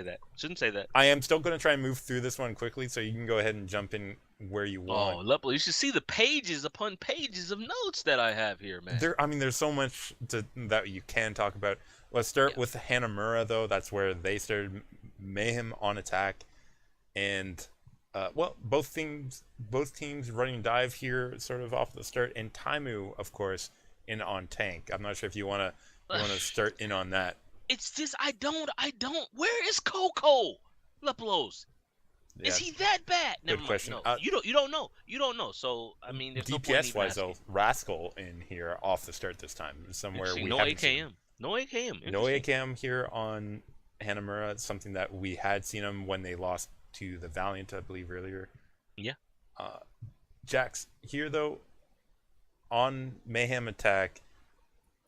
say that. I am still going to try and move through this one quickly, so you can go ahead and jump in where you want. Oh, Lepo, you should see the pages upon pages of notes that I have here, man. There's so much that you can talk about. Let's start with Hanamura, though. That's where they started Mayhem on attack, and both teams running dive here sort of off the start, and Taimu, of course, in on tank. I'm not sure if you want to start in on that. It's just I don't. Where is Coco Leplos? Yeah. Is he that bad? Good question. No, you don't know. You don't know. So I mean, there's DPS wise, though, Rascal in here off the start this time. Somewhere we no haven't AKM. Seen. No AKM. No AKM here on Hanamura. It's something that we had seen him when they lost to the Valiant, I believe, earlier. Yeah. Jax here, though, on Mayhem attack,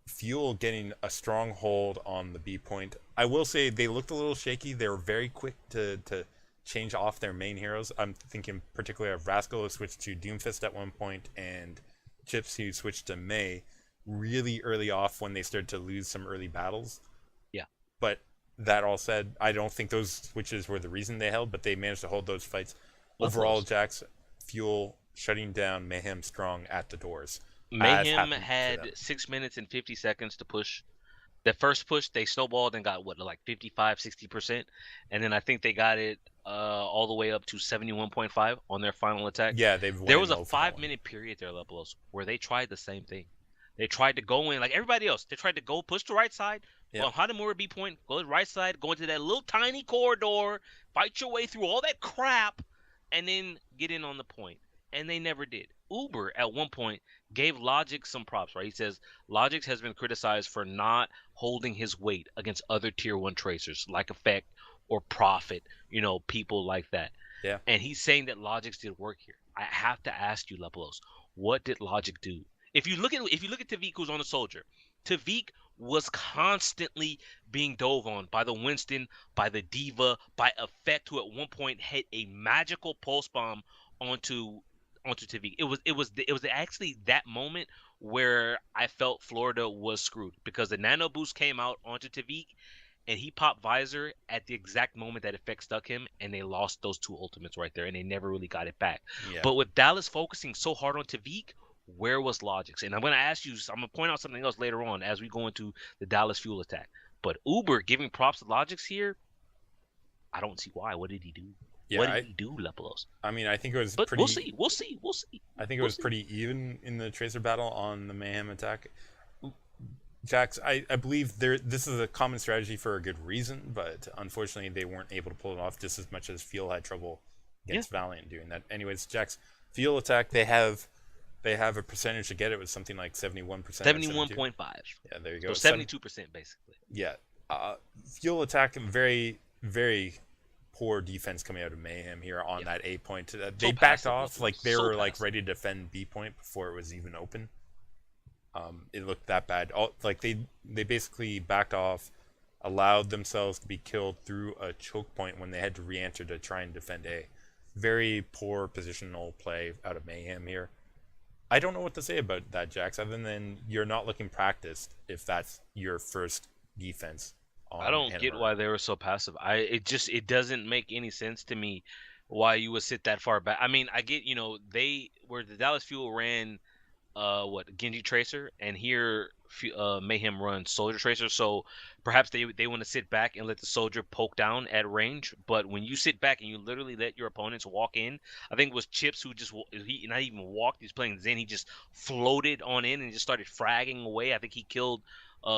Fuel getting a strong hold on the B point. I will say they looked a little shaky. They were very quick to change off their main heroes. I'm thinking particularly of Rascal, who switched to Doomfist at one point, and Chips, who switched to May really early off when they started to lose some early battles. Yeah. But that all said, I don't think those switches were the reason they held, but they managed to hold those fights. Overall, Jax, Fuel shutting down Mayhem strong at the doors. Mayhem had 6 minutes and 50 seconds to push. The first push, they snowballed and got, like 55, 60%. And then I think they got it all the way up to 71.5 on their final attack. Yeah, there was a 5-minute period there, Leplos, where they tried the same thing. They tried to go in like everybody else. They tried to go push the right side. Yep. Well, Hanamura B point, go to the right side, go into that little tiny corridor, fight your way through all that crap, and then get in on the point. And they never did. Uber at one point gave Logic some props, right? He says Logic has been criticized for not holding his weight against other tier 1 tracers like Effect or Prophet, people like that. Yeah. And he's saying that Logic did work here. I have to ask you, Lepelos, what did Logic do? If you look at Tavik, who's on the soldier, Tavik was constantly being dove on by the Winston, by the Diva, by Effect, who at one point hit a magical pulse bomb onto Tavik. It was actually that moment where I felt Florida was screwed because the nano boost came out onto Tavik and he popped visor at the exact moment that Effect stuck him, and they lost those 2 ultimates right there, and they never really got it back. Yeah. But with Dallas focusing so hard on Tavik, where was Logic's? And I'm going to ask you, I'm going to point out something else later on as we go into the Dallas fuel attack. But Uber giving props to Logic's here, I don't see why. What did he do? Yeah, what did he do, Lepelos? I mean, I think it was but pretty... We'll see. I think it was pretty even in the Tracer battle on the Mayhem attack. Jax, I believe this is a common strategy for a good reason, but unfortunately they weren't able to pull it off just as much as Fuel had trouble against Valiant doing that. Anyways, Jax, Fuel attack, they have a percentage to get it with something like 71%. 71.5. Yeah, there you go. So 72% basically. Yeah. Fuel attack, very, very poor defense coming out of Mayhem here on that A point. They backed off, like they were like ready to defend B point before it was even open. It looked that bad. Like they basically backed off, allowed themselves to be killed through a choke point when they had to re-enter to try and defend A. Very poor positional play out of Mayhem here. I don't know what to say about that, Jax, other than you're not looking practiced if that's your first defense. I don't get why they were so passive. It doesn't make any sense to me why you would sit that far back. I mean, I get, where the Dallas Fuel ran Genji Tracer, and here Mayhem runs Soldier Tracer, so perhaps they want to sit back and let the Soldier poke down at range. But when you sit back and you literally let your opponents walk in, I think it was Chips who he not even walked, he's playing Zen, he just floated on in and just started fragging away. I think he killed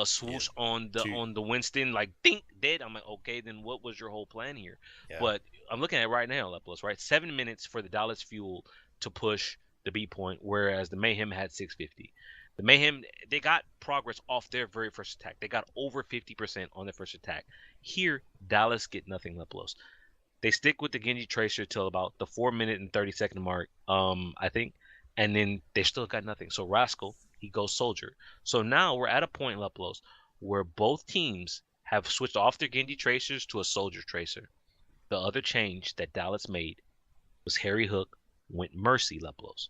Swoosh on the Winston, like think dead. I'm like, okay, then what was your whole plan here? But I'm looking at it right now, Lepelos, right? 7 minutes for the Dallas Fuel to push the B point, whereas the Mayhem had 650. The Mayhem, they got progress off their very first attack. They got over 50% on their first attack. Here, Dallas get nothing, Lepelos. They stick with the Genji Tracer till about the 4-minute and 30-second mark, I think, and then they still got nothing. So Rascal, he goes Soldier. So now we're at a point, Lepelos, where both teams have switched off their Genji Tracers to a Soldier Tracer. The other change that Dallas made was Harry Hook went Mercy, Lepelos.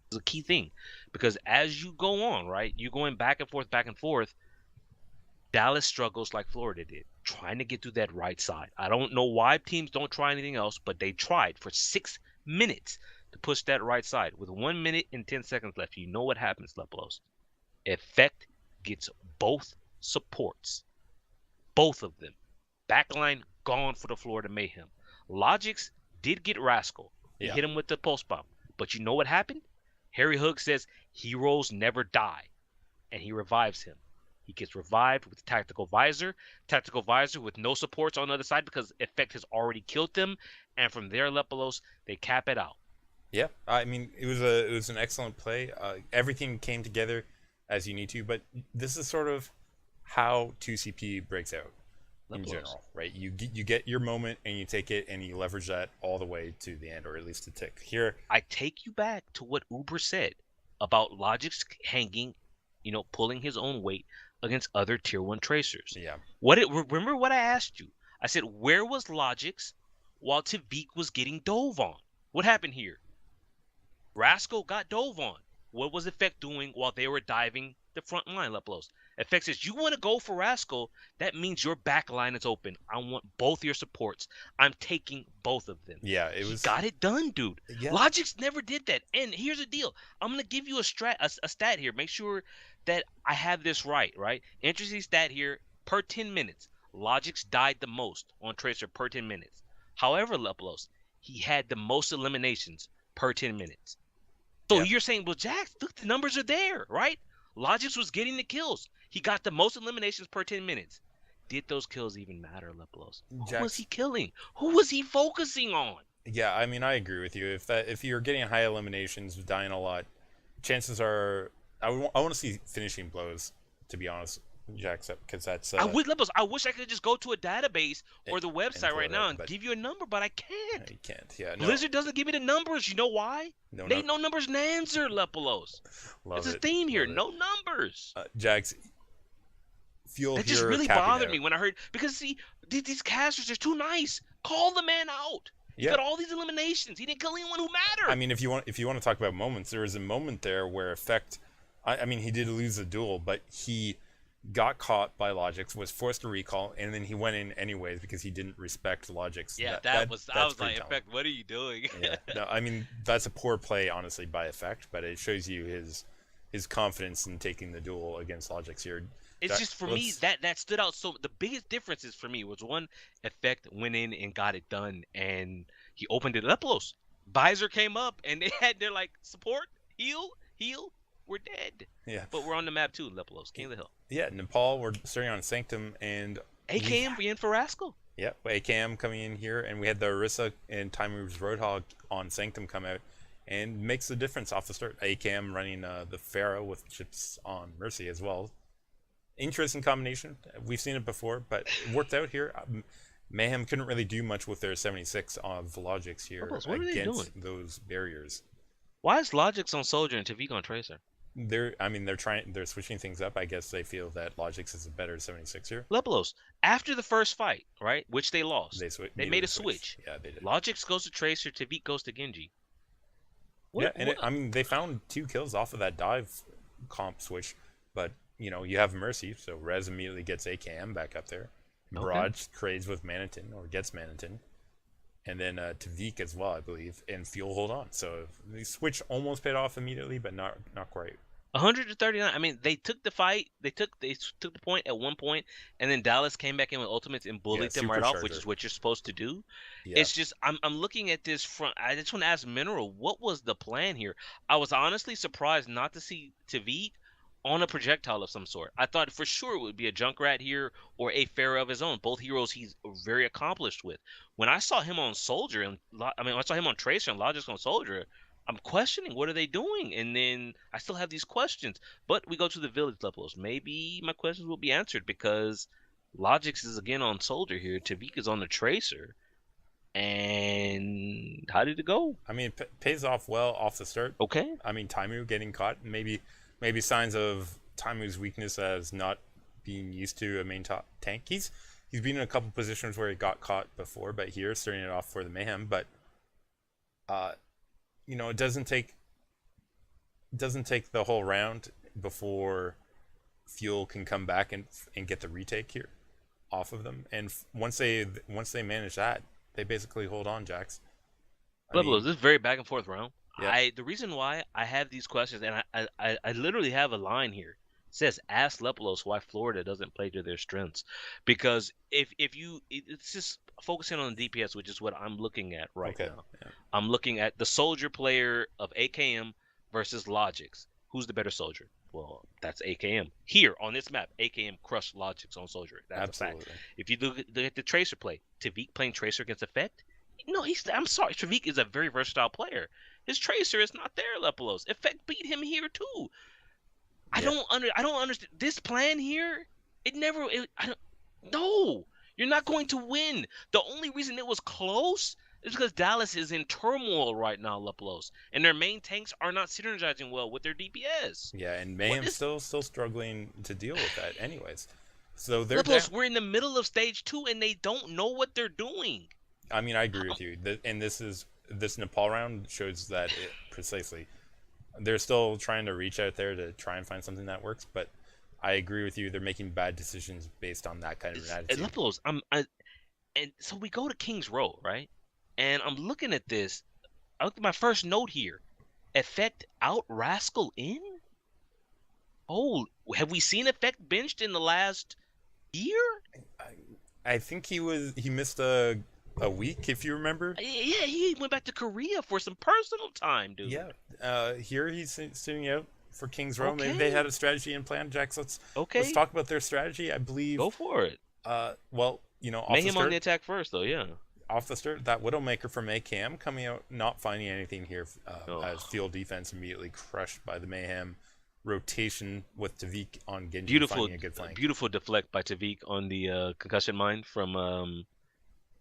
It's a key thing because as you go on, right, you're going back and forth. Dallas struggles like Florida did, trying to get through that right side. I don't know why teams don't try anything else, but they tried for 6 minutes to push that right side. With 1 minute and 10 seconds left, you know what happens, Lepelos. Effect gets both supports, both of them. Backline gone for the Florida Mayhem. Logix did get Rascal. He hit him with the pulse bomb. But you know what happened? Harry Hook says heroes never die. And he revives him. He gets revived with Tactical Visor. Tactical Visor with no supports on the other side because Effect has already killed them. And from there, Lepelos, they cap it out. Yeah, I mean, it was an excellent play. Everything came together as you need to. But this is sort of how 2CP breaks out. In general, right? You get your moment and you take it and you leverage that all the way to the end, or at least a tick. Here, I take you back to what Uber said about Logic's hanging, pulling his own weight against other tier 1 tracers. Yeah. Remember what I asked you? I said, where was Logic's while Tavik was getting dove on? What happened here? Rascal got dove on. What was Effect doing while they were diving the front line, Lepelos? Effect says, you want to go for Rascal, that means your back line is open. I want both your supports. I'm taking both of them. Yeah, it was... He got it done, dude. Yeah. Logix never did that. And here's the deal. I'm going to give you a stat here. Make sure that I have this right? Interesting stat here. Per 10 minutes, Logix died the most on Tracer per 10 minutes. However, Lepelos, he had the most eliminations per 10 minutes. So you're saying, well, Jax, look, the numbers are there, right? Logix was getting the kills. He got the most eliminations per 10 minutes. Did those kills even matter, Lepelos? Who was he killing? Who was he focusing on? Yeah, I mean, I agree with you. If you're getting high eliminations, dying a lot, chances are I want to see finishing blows. To be honest, Jax, because that's I wish I could just go to a database or the website right now and give you a number, but I can't. You can't. Yeah, no. Blizzard doesn't give me the numbers. You know why? They no numbers and answer, Lepelos. It's a theme here. No numbers. Jax, Fuel that just really bothered me when I heard, because see, these casters are too nice. Call the man out. He's got all these eliminations. He didn't kill anyone who mattered. I mean, if you want to talk about moments, there was a moment there where Effect, I mean, he did lose the duel, but he got caught by Logix, was forced to recall, and then he went in anyways because he didn't respect Logix. Yeah, I was like, Effect, what are you doing? Yeah, no, I mean, that's a poor play, honestly, by Effect, but it shows you his confidence in taking the duel against Logix here. It's just, for me, that stood out. So the biggest differences for me was, one, Effect went in and got it done, and he opened it up. Visor came up, and they're like, support, heal, we're dead. Yeah. But we're on the map too, Lepelos, King of the Hill. Yeah, Nepal, we're starting on Sanctum, and AKM in for Rascal. Yeah, AKM coming in here, and we had the Orisa and Time Moves Roadhog on Sanctum come out, and makes the difference off the start. AKM running the Pharaoh with chips on Mercy as well. Interesting combination. We've seen it before, but it worked out here. Mayhem couldn't really do much with their 76 of Logix here against those barriers. Why is Logix on Soldier and Tavik on Tracer? They're switching things up. I guess they feel that Logix is a better 76 here. Lepelos, after the first fight, right, which they lost, they made a switch. Yeah, they did. Logix goes to Tracer, Tavik goes to Genji. I mean, they found 2 kills off of that dive comp switch, but you know, you have Mercy, so Rez immediately gets AKM back up there. Barrage trades with Manitin, or gets Manitin. And then Tavik as well, I believe, and Fuel hold on. So the switch almost paid off immediately, but not quite. 139. I mean, they took the fight. They took the point at one point, and then Dallas came back in with ultimates and bullied them right off, which is what you're supposed to do. Yeah. It's just I'm looking at this front. I just want to ask Mineral, what was the plan here? I was honestly surprised not to see Tavik on a projectile of some sort. I thought for sure it would be a Junkrat here or a Pharaoh of his own. Both heroes he's very accomplished with. When I saw him on Soldier, I saw him on Tracer and Logix on Soldier, I'm questioning, what are they doing? And then I still have these questions. But we go to the village levels. Maybe my questions will be answered, because Logix is again on Soldier here. Tavik is on the Tracer. And how did it go? I mean, it pays off well off the start. Okay. I mean, Taimu getting caught, maybe signs of Taimu's weakness as not being used to a main top tank. He's been in a couple positions where he got caught before, but here starting it off for the Mayhem. But you know, it doesn't take the whole round before Fuel can come back and get the retake here off of them. And once they manage that, they basically hold on, Jax. This is very back and forth round. Yeah. The reason why I have these questions, and I literally have a line here. It says, ask Lepelos why Florida doesn't play to their strengths. Because it's just focusing on the DPS, which is what I'm looking at right now. Yeah. I'm looking at the Soldier player of AKM versus Logix. Who's the better Soldier? Well, that's AKM. Here on this map, AKM crushed Logix on Soldier. That's absolutely a fact. If you look at the Tracer play, Tavik playing Tracer against Effect, no, I'm sorry. Tavik is a very versatile player. His Tracer is not there, Lepelos. Effect beat him here too. I don't understand this plan here. No, you're not going to win. The only reason it was close is because Dallas is in turmoil right now, Lepelos, and their main tanks are not synergizing well with their DPS. Yeah, and Mayhem's still struggling to deal with that, anyways. So they're Lepelos, we're in the middle of stage 2, and they don't know what they're doing. I mean, I agree with you. And this Nepal round shows that precisely. They're still trying to reach out there to try and find something that works, but I agree with you. They're making bad decisions based on that kind of an attitude. Lepelos, and so we go to King's Row, right? And I'm looking at this. I look at my first note here. Effect out Rascal in? Oh, have we seen Effect benched in the last year? I think he missed a week, if you remember. Yeah, he went back to Korea for some personal time, dude. Yeah. Here he's sitting out for Kings Row. Maybe they Okay. had a strategy and plan. Jax, let's Okay. talk about their strategy. I believe. Go for it. Well, off the Mayhem on the start, attack first, though. Yeah. that Widowmaker from AKM coming out, not finding anything here, as Oh, field defense immediately crushed by the Mayhem. Rotation with Tavik on Genji beautiful, finding a good flank. beautiful deflect by Tavik on the concussion mine from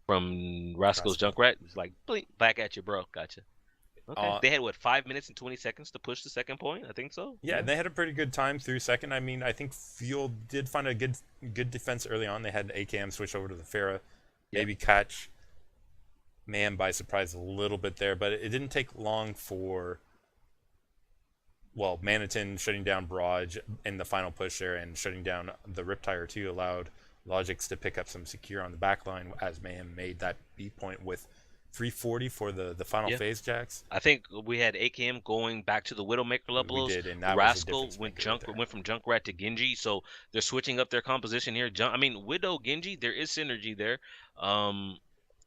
Rascal's Rascal. Junkrat. It's like, blink, back at you, bro. Gotcha. Okay. Uh, They had what, 5 minutes and 20 seconds to push the second point? I think so. yeah, they had a pretty good time through second. I mean, I think Fuel did find a good defense early on. They had AKM switch over to the Pharah, maybe catch Mayhem by surprise a little bit there, but it didn't take long for Manitin shutting down Barrage in the final push there and shutting down the Riptire too allowed Logics to pick up some secure on the back line as Mayhem made that B point with 340 for the final phase, Jax. I think we had AKM going back to the Widowmaker levels. We did, and that Rascal was a went difference maker right went from Junkrat to Genji, so they're switching up their composition here. I mean, Widow Genji, there is synergy there.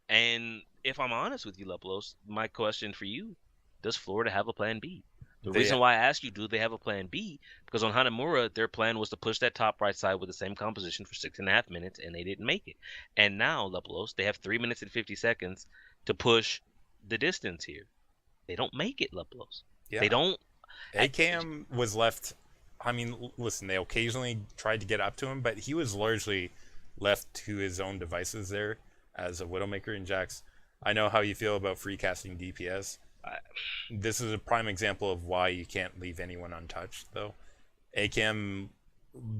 And if I'm honest with you, Leplos, my question for you: does Florida have a plan B? The reason why I ask you, do they have a plan B? Because on Hanamura, their plan was to push that top right side with the same composition for 6.5 minutes, and they didn't make it. And now, Leplos, they have 3 minutes and 50 seconds to push the distance here. They don't make it, Leplos. Yeah. They don't. AKM was left. I mean, listen, they occasionally tried to get up to him, but he was largely left to his own devices there as a Widowmaker in Jax. I know how you feel about free casting DPS. This is a prime example of why you can't leave anyone untouched, though. AKM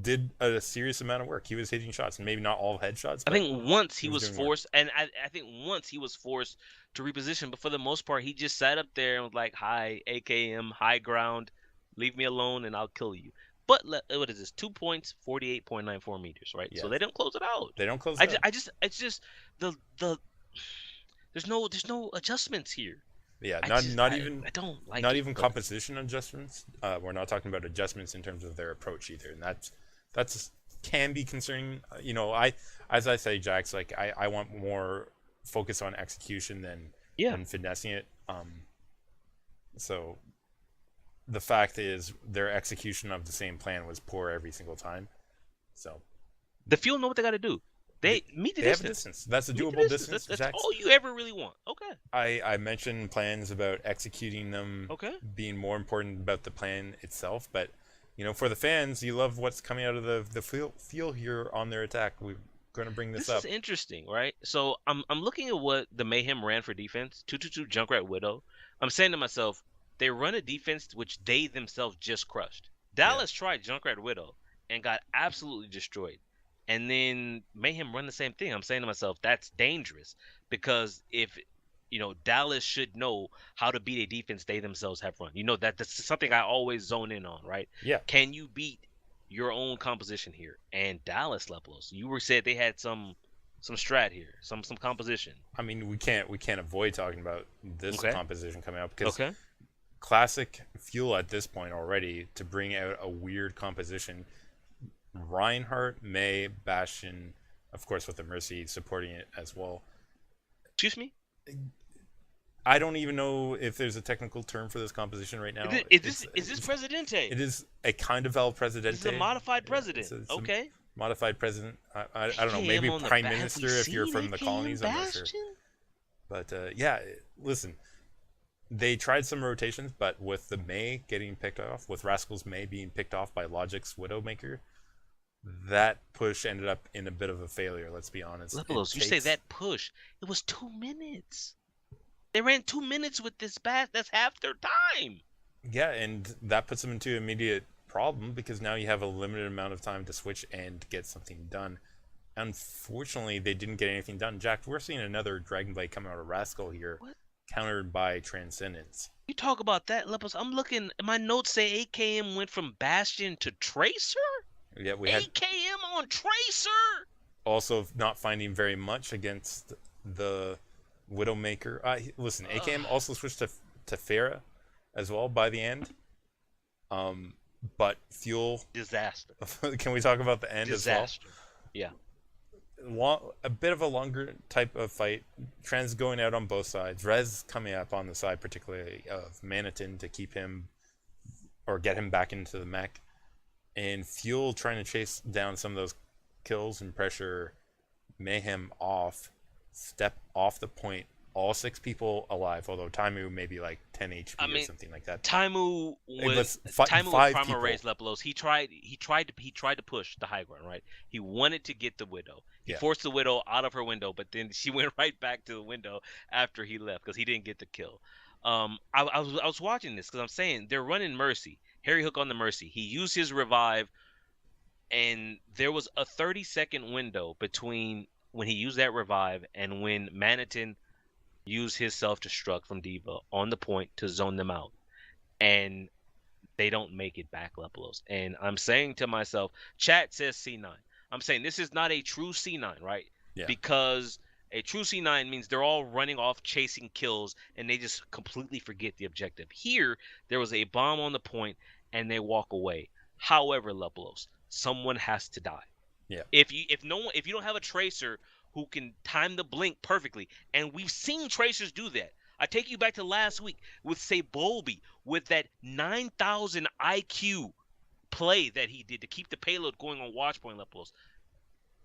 did a serious amount of work. He was hitting shots, and maybe not all headshots. I think once he was forced, work. and I think once he was forced to reposition, but for the most part, he just sat up there and was like, "Hi, AKM, high ground, leave me alone, and I'll kill you." But what is this? 2 points, 48.94 meters, right? Yes. So they don't close it out. They don't close it out. It's just the there's no adjustments here. Yeah, I don't like not even composition adjustments. We're not talking about adjustments in terms of their approach either, and that's can be concerning. As I say, Jax, like I want more focus on execution than finessing it. So the fact is, their execution of the same plan was poor every single time. So the Fuel know what they got to do. They meet the have distance. a distance. That's a doable distance. That's all you ever really want. Okay. I mentioned plans about executing them being more important about the plan itself, but for the fans, you love what's coming out of the feel here on their attack. We're going to bring this up. This is interesting, right? So I'm looking at what the Mayhem ran for defense. 2-2-2 Junkrat Widow. I'm saying to myself, they run a defense which they themselves just crushed. Dallas tried Junkrat Widow and got absolutely destroyed. And then Mayhem run the same thing. I'm saying to myself, that's dangerous because if Dallas should know how to beat a defense they themselves have run. That's something I always zone in on, right? Yeah. Can you beat your own composition here? And Dallas Leplos, you said they had some strat here, some composition. I mean, we can't avoid talking about this composition coming up because classic Fuel at this point already to bring out a weird composition. Reinhardt, May, Bastion, of course with the Mercy supporting it as well. Excuse me? I don't even know if there's a technical term for this composition right now. Is this Presidente? It is a kind of El Presidente. This is a modified president. It's modified president. I don't know, maybe prime minister if you're from the colonies. I'm not sure. But listen. They tried some rotations, but with the May getting picked off, with Rascal's May being picked off by Logic's Widowmaker, that push ended up in a bit of a failure, let's be honest. Leplos, you say that push. It was 2 minutes. They ran 2 minutes with this bat. That's half their time. Yeah, and that puts them into an immediate problem because now you have a limited amount of time to switch and get something done. Unfortunately, they didn't get anything done. Jack, we're seeing another Dragon Blade come out of Rascal here, countered by Transcendence. You talk about that, Leplos. I'm looking, my notes say AKM went from Bastion to Tracer? Yeah, we had AKM on Tracer. Also, not finding very much against the Widowmaker. Listen, AKM also switched to Pharah as well by the end. But Fuel disaster. Can we talk about the end disaster. As well? Yeah. A bit of a longer type of fight. Trends going out on both sides. Rez coming up on the side, particularly of Manitin, to keep him or get him back into the mech, and Fuel trying to chase down some of those kills and pressure Mayhem off, step off the point, all 6 people alive, although Taimu may be like 10 HP or something like that. Taimu was Prima Raise Lepelos. He tried to push the high ground, right? He wanted to get the Widow. He forced the Widow out of her window, but then she went right back to the window after he left because he didn't get the kill. I was watching this because I'm saying they're running Mercy. Harry Hook on the Mercy. He used his revive, and there was a 30-second window between when he used that revive and when Manitin used his self-destruct from D.Va on the point to zone them out. And they don't make it back, Lepelos. And I'm saying to myself, chat says C9. I'm saying this is not a true C9, right? Yeah. Because a true C9 means they're all running off chasing kills and they just completely forget the objective. Here, there was a bomb on the point and they walk away. However, Lepelos, someone has to die. Yeah. If you don't have a tracer who can time the blink perfectly, and we've seen tracers do that. I take you back to last week with, say, Bolby, with that 9,000 IQ play that he did to keep the payload going on Watchpoint Lepelos.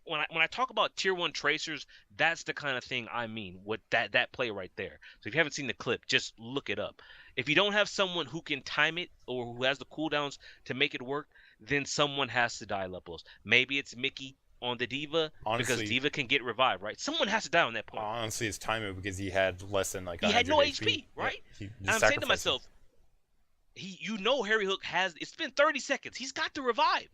When I talk about tier 1 tracers, that's the kind of thing I mean with that play right there. So if you haven't seen the clip, just look it up. If you don't have someone who can time it or who has the cooldowns to make it work, then someone has to die, Lepelos. Maybe it's Mickey on the D.Va, honestly, because D.Va can get revived, right? Someone has to die on that point. Honestly, it's Taimu because he had less than like he had no HP, right? Yeah, I'm saying to myself, Harry Hook has. It's been 30 seconds. He's got to revive.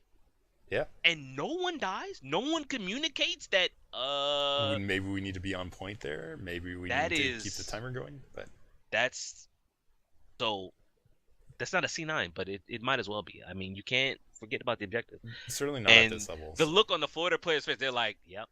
Yeah. And no one dies. No one communicates that. Maybe we need to be on point there. Maybe we need to keep the timer going. But that's not a C9, but it might as well be. I mean, you can't forget about the objective. Certainly not at this level. The look on the Florida players' face, they're like, "Yep,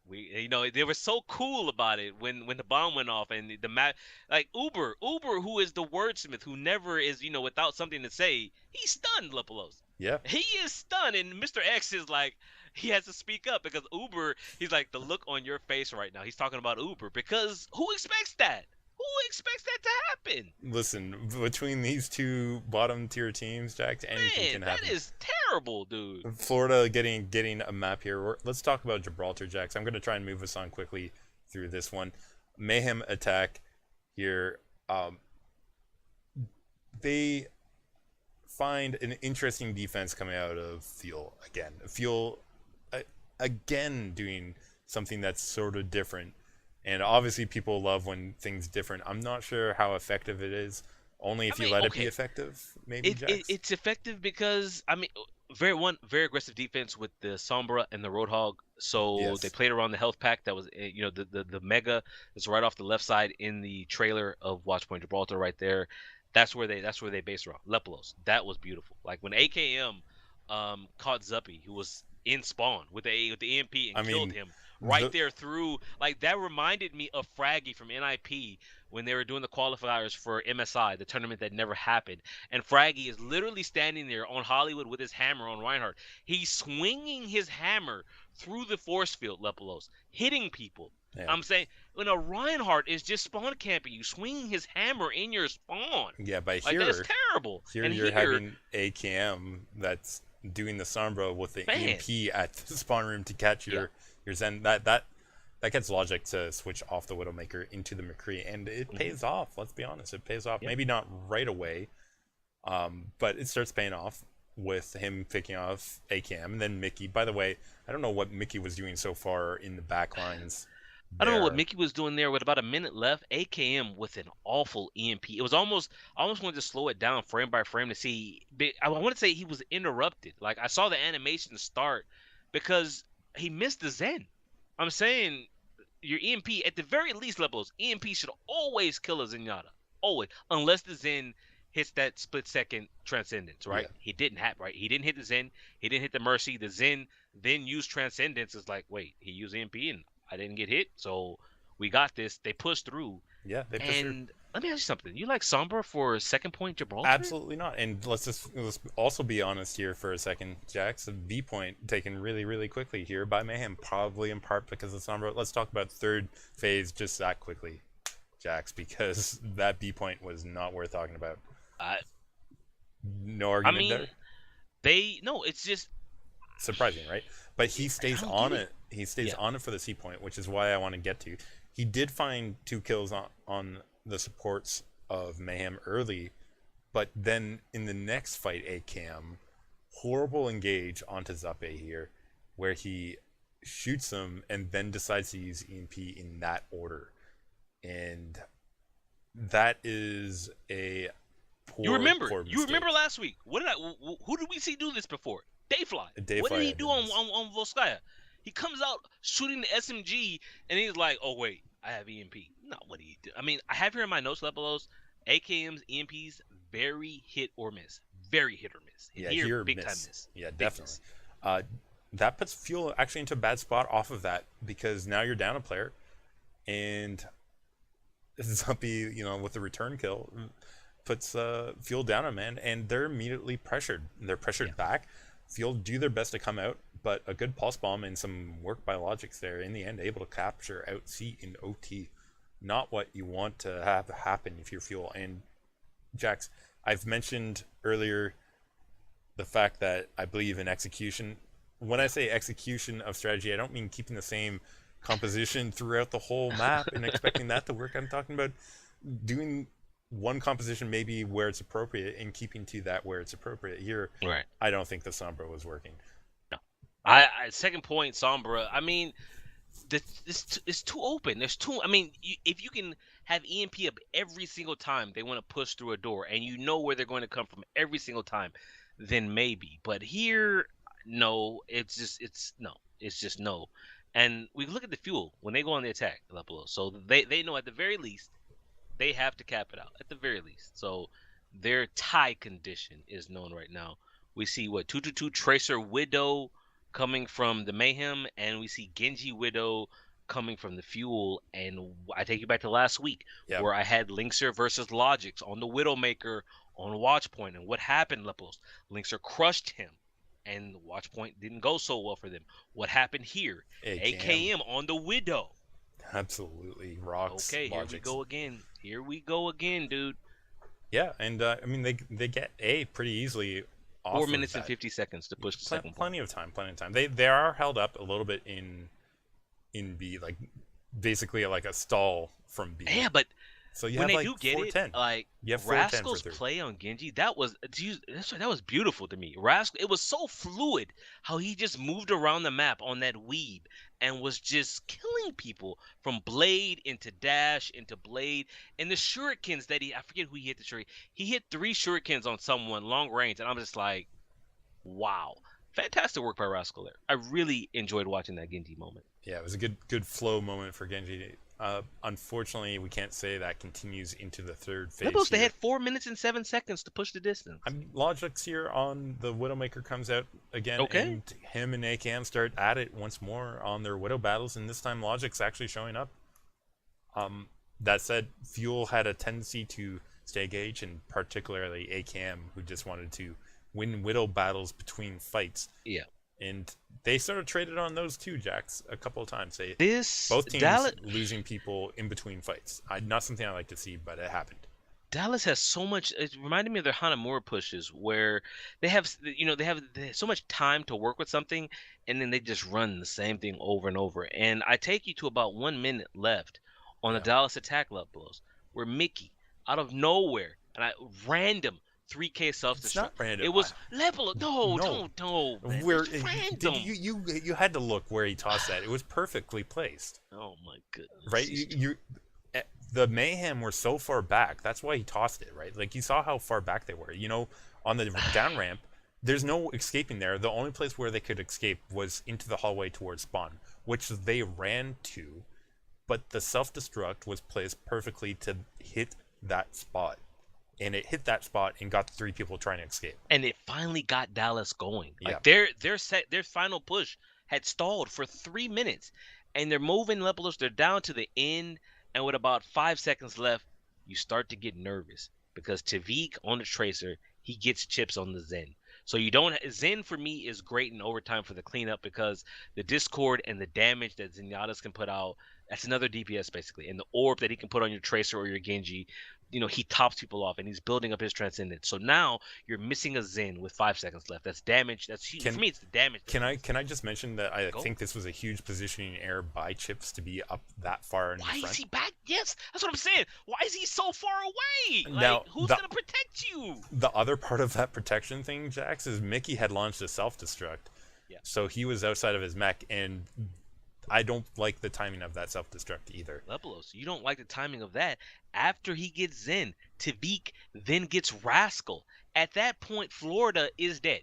they were so cool about it when the bomb went off and the map, like Uber, who is the wordsmith, who never is, without something to say, he's stunned, Lepelos. Yeah, he is stunned, and Mr. X is like, he has to speak up because Uber, he's like, the look on your face right now. He's talking about Uber because who expects that? Who expects that to happen? Listen, between these 2 bottom tier teams, Jack, anything can happen. That is terrible, dude. Florida getting a map here. Let's talk about Gibraltar, Jax. I'm going to try and move us on quickly through this one. Mayhem attack here. They find an interesting defense coming out of Fuel again. Fuel again doing something that's sort of different. And obviously people love when things different. I'm not sure how effective it is. Only if you let it be effective, maybe, Jax? It's effective because, very aggressive defense with the Sombra and the Roadhog. So they played around the health pack that was, the Mega that's right off the left side in the trailer of Watchpoint Gibraltar right there. That's where they based around. Lepelos. That was beautiful. Like when AKM caught Zuppy, who was in spawn with the EMP and killed him. There through, like, that reminded me of Fraggy from NIP when they were doing the qualifiers for MSI, the tournament that never happened. And Fraggy is literally standing there on Hollywood with his hammer on Reinhardt. He's swinging his hammer through the force field, Lepelos, hitting people. Yeah. I'm saying, when a Reinhardt is just spawn camping you, swinging his hammer in your spawn. Yeah, but here, that's terrible. Here you're having AKM that's doing the Sombra with the EMP at the spawn room to catch your Zen. That gets logic to switch off the Widowmaker into the McCree, and it pays off. Let's be honest, it pays off. Maybe not right away, but it starts paying off with him picking off AKM and then Mickey. By the way, I don't know what Mickey was doing so far in the back lines. I don't know what Mickey was doing there with about a minute left. AKM with an awful EMP. It was I almost wanted to slow it down frame by frame to see. I want to say he was interrupted. Like, I saw the animation start because he missed the Zen. I'm saying your EMP, at the very least levels, EMP should always kill a Zenyatta. Always. Unless the Zen hits that split-second Transcendence, right? Yeah. He didn't have, right? He didn't hit the Zen. He didn't hit the Mercy. The Zen then used Transcendence. It's like, wait, he used EMP and I didn't get hit, so we got this. They pushed through. Yeah, they pushed through. And let me ask you something. You like Sombra for second point Gibraltar? Absolutely not. And let's also be honest here for a second, Jax. The B point taken really, really quickly here by Mayhem, probably in part because of Sombra. Let's talk about third phase just that quickly, Jax, because that B point was not worth talking about. No I argument mean, there. no, it's just Surprising, right? But he I stays don't on get it. it. He stays Yeah. on it for the C point, which is why I want to get to. He did find 2 kills on the supports of Mayhem early, but then in the next fight, ACAM, horrible engage onto Zappe here, where he shoots him and then decides to use EMP in that order. And that is a poor You remember mistake. last week? Who did we see do this before? Dayfly. What did he Dayfly do did this. on Volskaya? He comes out shooting the SMG, and he's like, "Oh wait, I have EMP." Not what he did. I mean, I have here in my notes, Lepelos, AKMs, EMPs, very hit or miss, very hit or miss. And Yeah, here, here big time miss. miss, Yeah, big definitely. miss. Uh, that puts Fuel actually into a bad spot off of that because now you're down a player, and Zuppy, with the return kill, puts Fuel down a man, and they're immediately pressured. They're pressured back. Fuel do their best to come out, but a good pulse bomb and some work by Logics there, in the end, able to capture out C in OT. Not what you want to have happen if you're Fuel. And Jax, I've mentioned earlier the fact that I believe in execution. When I say execution of strategy, I don't mean keeping the same composition throughout the whole map and expecting that to work. I'm talking about doing one composition maybe where it's appropriate and keeping to that where it's appropriate. Here, Right. I don't think the Sombra was working. No. I second point, Sombra. I mean, it's too open. There's too. I mean, if you can have EMP up every single time they want to push through a door, and you know where they're going to come from every single time, then maybe. But here, no. It's just no. And we look at the fuel when they go on the attack level. So they know at the very least they have to cap it out at the very least. So their tie condition is known right now. We see what 222 Tracer Widow coming from the Mayhem, and we see Genji Widow coming from the Fuel. And I take you back to last week Yep. where I had Linkser versus Logix on the Widowmaker on Watchpoint. And what happened, Lepos? Linkser crushed him, and Watchpoint didn't go so well for them. What happened here? AKM on the Widow. Absolutely rocks. Okay, here we Logics. go again. Here we go again, dude. Yeah, and I mean they get A pretty easily. 4 minutes and 50 seconds to push the second point. Plenty of time. They are held up a little bit in B, like basically like a stall from B. Yeah, but so you when have they like do get 410. it, like You have 410 for Rascal's third. play on Genji, that was beautiful to me. Rascal, it was so fluid how he just moved around the map on that weeb and was just killing people from blade into dash into blade, and the shurikens that I forget who he hit the shuriken. He hit 3 shurikens on someone long range, and I'm just like, wow, fantastic work by Rascal there. I really enjoyed watching that Genji moment. Yeah, it was a good flow moment for Genji. Unfortunately, we can't say that continues into the third phase. They had 4 minutes and 7 seconds to push the distance. Logic's here on the Widowmaker comes out again, and him and ACAM start at it once more on their Widow battles, and this time Logic's actually showing up. That said, Fuel had a tendency to stay engaged, and particularly ACAM, who just wanted to win Widow battles between fights. Yeah. And they sort of traded on those too, Jax, a couple of times. Both teams losing people in between fights. Not something I like to see, but it happened. Dallas has so much. It reminded me of their Hanamura pushes, where they have so much time to work with something, and then they just run the same thing over and over. And I take you to about 1 minute left on the Dallas attack levels, where Mickey, out of nowhere, and random 3K self-destruct. It's not random. It was level. No, don't. Man. Where it's random. You had to look where he tossed that. It was perfectly placed. Oh my goodness. Right, the Mayhem were so far back. That's why he tossed it. Right, like you saw how far back they were. On the down ramp, there's no escaping there. The only place where they could escape was into the hallway towards spawn, which they ran to, but the self-destruct was placed perfectly to hit that spot. And it hit that spot and got 3 people trying to escape. And it finally got Dallas going. Yeah. Like their final push had stalled for 3 minutes, and they're moving levelers. They're down to the end, and with about 5 seconds left, you start to get nervous because Tavik on the Tracer, he gets chips on the Zen. So Zen for me is great in overtime for the cleanup because the Discord and the damage that Zenyatta's can put out, That's another DPS basically. And the orb that he can put on your Tracer or your Genji, he tops people off and he's building up his Transcendence. So now you're missing a Zen with 5 seconds left. That's damage. That's huge. For me, it's the damage. Can I just mention that I think this was a huge positioning error by Chips to be up that far in the front? Why is he back? Yes, that's what I'm saying. Why is he so far away? Now, who's gonna protect you? The other part of that protection thing, Jax, is Mickey had launched a self-destruct. Yeah. So he was outside of his mech, and I don't like the timing of that self-destruct either. Lepelos, you don't like the timing of that. After he gets Zen, Tavik then gets Rascal. At that point, Florida is dead.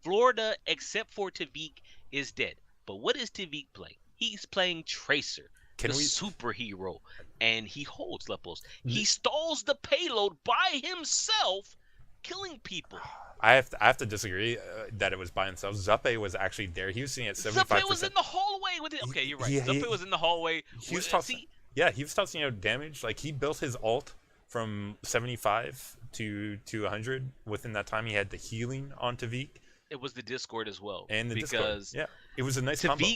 Florida, except for Tavik, is dead. But what is Tavik playing? He's playing Tracer, superhero, and he holds Lepelos. He stalls the payload by himself, killing people. I have to disagree that it was by himself. Zuppe was actually there. He was sitting at 75%. Zuppe was in the hallway with it. Okay, you're right. Zuppe was in the hallway. He was tossing out damage. Like, he built his ult from 75 to 100 within that time. He had the healing on Tavik. It was the Discord as well. And the Discord. Yeah, it was a nice combo.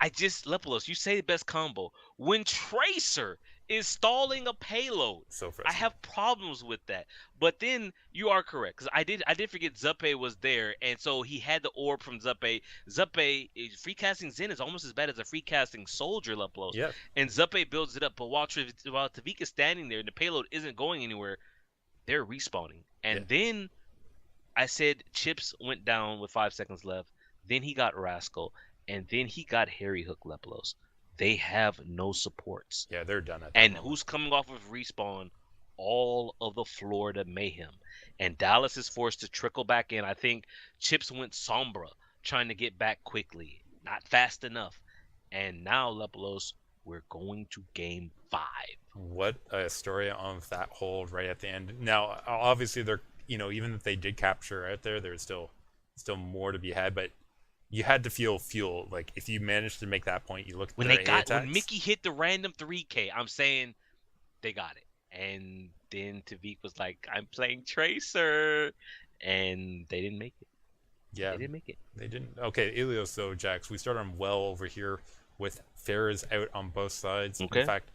Lepelos, you say the best combo. When Tracer is stalling a payload, I have problems with that. But then you are correct, because I did forget Zuppe was there, and so he had the orb from Zuppe. Zuppe, free casting Zen is almost as bad as a free casting soldier, Lepelos. Yeah. And Zuppe builds it up, but while Tavik is standing there and the payload isn't going anywhere, they're respawning. And then I said Chips went down with 5 seconds left. Then he got Rascal. And then he got Harry Hook, Lepelos. They have no supports. Yeah, they're done at that And moment. who's coming off of respawn? All of the Florida Mayhem. And Dallas is forced to trickle back in. I think Chips went Sombra, trying to get back quickly. Not fast enough. And now, Lepelos, we're going to game 5. What a story on that hold right at the end. Now, obviously, they're even if they did capture out there, there's still more to be had, but you had to feel fuel. Like, if you managed to make that point, you look at when Mickey hit the random 3K, I'm saying they got it. And then Tavik was like, I'm playing Tracer, and they didn't make it. Yeah, they didn't make it. They didn't. Okay, Ilios though, Jax. We started on well over here with Farah's out on both sides. Okay. In fact,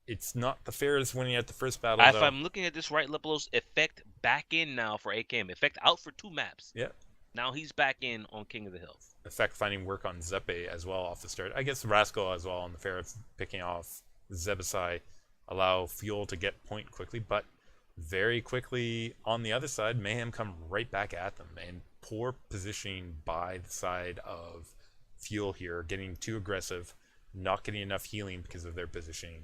it's not the Farah's winning at the first battle. If I'm looking at this right, Lepelos, Effect back in now for AKM. Effect out for 2 maps. Yeah. Now he's back in on King of the Hill. Effect finding work on Zuppe as well off the start. I guess Rascal as well on the Farah picking off Zebasai. Allow Fuel to get point quickly, but very quickly on the other side, Mayhem come right back at them. And poor positioning by the side of Fuel here, getting too aggressive, not getting enough healing because of their positioning,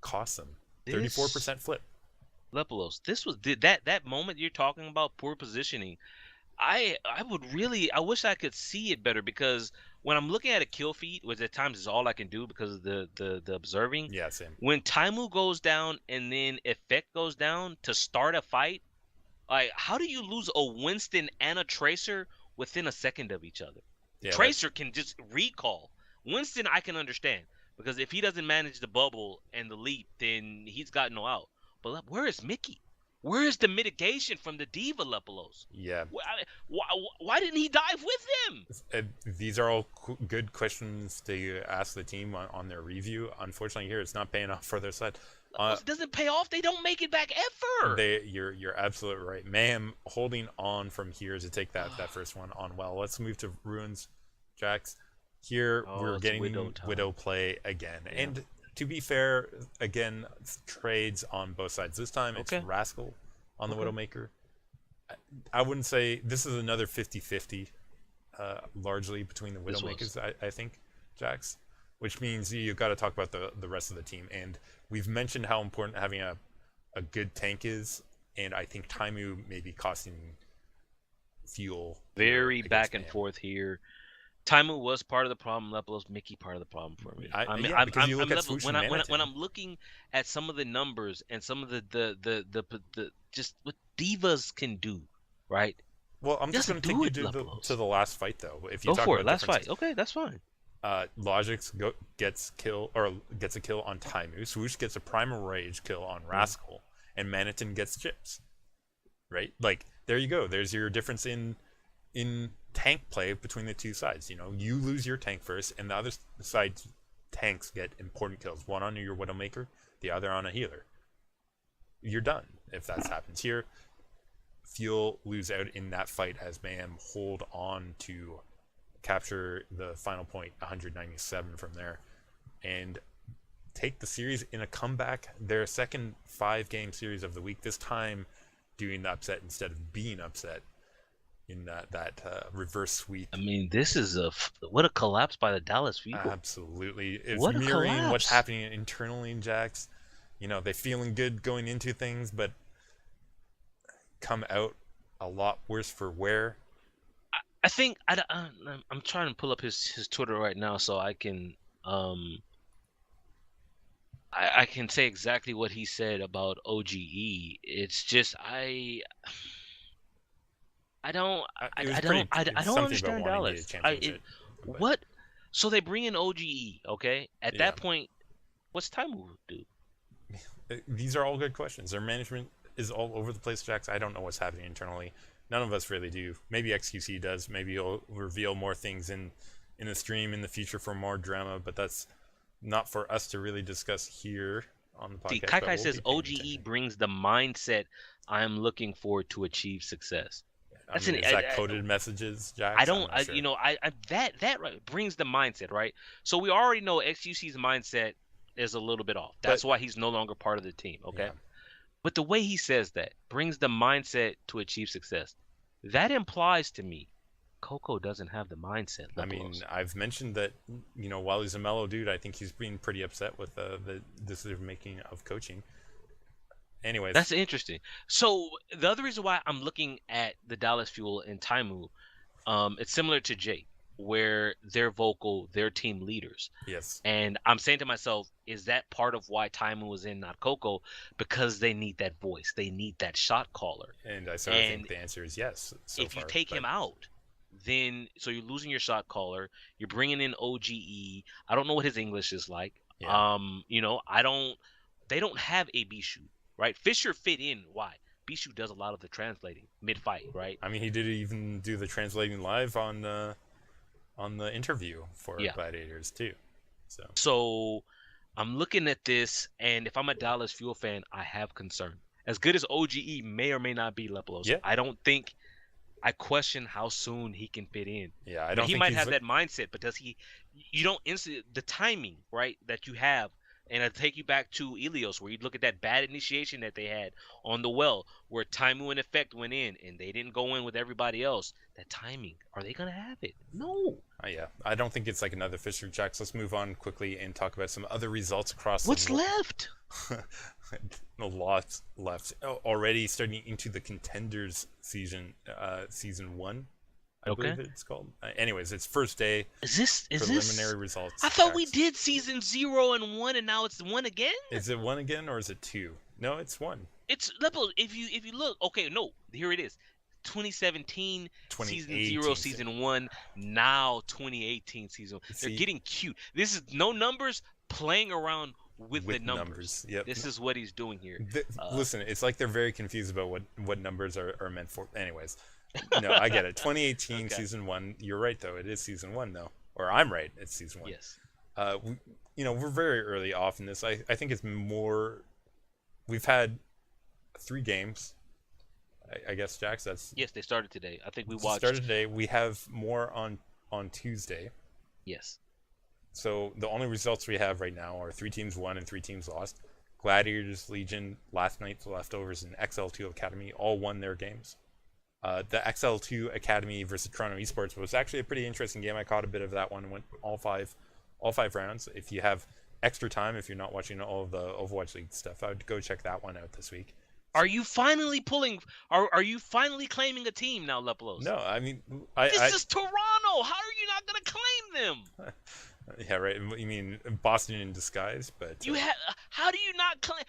cost them 34% flip. Lepelos, this was that moment you're talking about, poor positioning. I wish I could see it better, because when I'm looking at a kill feed, which at times is all I can do because of the observing. Yeah, same. When Taimu goes down and then Effect goes down to start a fight, like, how do you lose a Winston and a Tracer within a second of each other? Yeah, Tracer can just recall. Winston I can understand, because if he doesn't manage the bubble and the leap, then he's got no out. But where is Mickey? Where is the mitigation from the Diva, Lepelos? Yeah. Why didn't he dive with him? These are all good questions to ask the team on their review. Unfortunately, here it's not paying off for their side. It doesn't pay off. They don't make it back ever. You're absolutely right. Mayhem holding on from here to take that first one on well. Let's move to Ruins, Jax. Here we're getting Widow play again. Yeah. And to be fair, again, trades on both sides. This time it's Rascal on the Widowmaker. I wouldn't say this is another 50-50, largely between the Widowmakers, I think, Jax. Which means you've got to talk about the rest of the team. And we've mentioned how important having a good tank is. And I think Taimu may be costing Fuel. Very back and forth here. Taimu was part of the problem. Lepelos, Mickey part of the problem for me. When I'm looking at some of the numbers and some of the just what divas can do, right? Well, I'm just going to take you to the last fight though. If you go for it, last fight. Okay, that's fine. Logix gets a kill on Taimu. Swoosh gets a Primal Rage kill on Rascal, and Manitin gets Chips. Right? Like, there you go. There's your difference in tank play between the two sides. You know, you lose your tank first, and the other side tanks get important kills. One on your Widowmaker, the other on a healer. You're done if that happens here. If you'll lose out in that fight as Mayhem hold on to capture the final point, 197 from there, and take the series in a comeback. Their second 5-game series of the week, this time doing the upset instead of being upset in that reverse sweep. I mean, this is what a collapse by the Dallas Fuel. Absolutely. It's What a mirroring what's collapse. happening internally in Jax. You know, they feeling good going into things, but come out a lot worse for wear. I think I'm trying to pull up his Twitter right now so I can I can say exactly what he said about OGE. It's just I don't understand Dallas. What? So they bring in OGE, okay? At that point, what's Taimu do? These are all good questions. Their management is all over the place, Jax. I don't know what's happening internally. None of us really do. Maybe XQC does. Maybe he'll reveal more things in the stream in the future for more drama, but that's not for us to really discuss here on the podcast. See, Kai says OGE brings the mindset I'm looking for to achieve success. Is that coded messages, Jax? That right brings the mindset, right? So we already know XQC's mindset is a little bit off. That's why he's no longer part of the team, okay? Yeah. But the way he says that brings the mindset to achieve success. That implies to me Coco doesn't have the mindset. I mean, I've mentioned that, while he's a mellow dude, I think he's being pretty upset with the decision making of coaching. Anyways, that's interesting. So the other reason why I'm looking at the Dallas Fuel and Taimu, it's similar to Jake, where they're vocal, they're team leaders. Yes. And I'm saying to myself, is that part of why Taimu was in, not Coco? Because they need that voice, they need that shot caller. And I sort of think the answer is yes. If you take him out, then so you're losing your shot caller. You're bringing in OGE. I don't know what his English is like. Yeah. They don't have a Bishu. Right, Fisher fit in. Why? Bishu does a lot of the translating mid-fight, right? I mean, he did even do the translating live on the interview for Gladiators too. So I'm looking at this, and if I'm a Dallas Fuel fan, I have concern. As good as OGE may or may not be, Lepelos, I question how soon he can fit in. Yeah, I don't. He might have that mindset, but does he? You don't the timing, right, that you have. And I take you back to Ilios, where you look at that bad initiation that they had on the well, where Taimu in effect went in, and they didn't go in with everybody else. That timing, are they gonna have it? No. Yeah, I don't think it's like another Fisher Jax. Let's move on quickly and talk about some other results across. What's left? A lot left. Already starting into the Contenders season 1. I believe it's called. Anyways, it's first day. Is this preliminary results? I thought we did season 0 and 1, and now it's 1 again. Is it 1 again or is it 2? No, it's 1. It's if you look. Okay, no, here it is. 2017 season 0, season 1. Now 2018 season 1. They're getting cute. This is no numbers, playing around with the numbers. Yep. This is what he's doing here. Listen, it's like they're very confused about what numbers are meant for. Anyways. No, I get it. 2018 season 1. You're right, though. It is season 1, though. Or I'm right. It's season 1. Yes. We're very early off in this. I think it's more. We've had 3 games. I guess, Jax. Yes, they started today. I think we watched. Started today. We have more on Tuesday. Yes. So the only results we have right now are 3 teams won and 3 teams lost. Gladiators, Legion, last night's leftovers, and XL2 Academy all won their games. The XL2 Academy versus Toronto Esports was actually a pretty interesting game. I caught a bit of that one. Went all five rounds. If you have extra time, if you're not watching all of the Overwatch League stuff, I would go check that one out this week. Are you finally Are you finally claiming a team now, Lepelos? No, I mean, this is Toronto. How are you not going to claim them? Yeah, right. You mean Boston in disguise, but how do you not claim?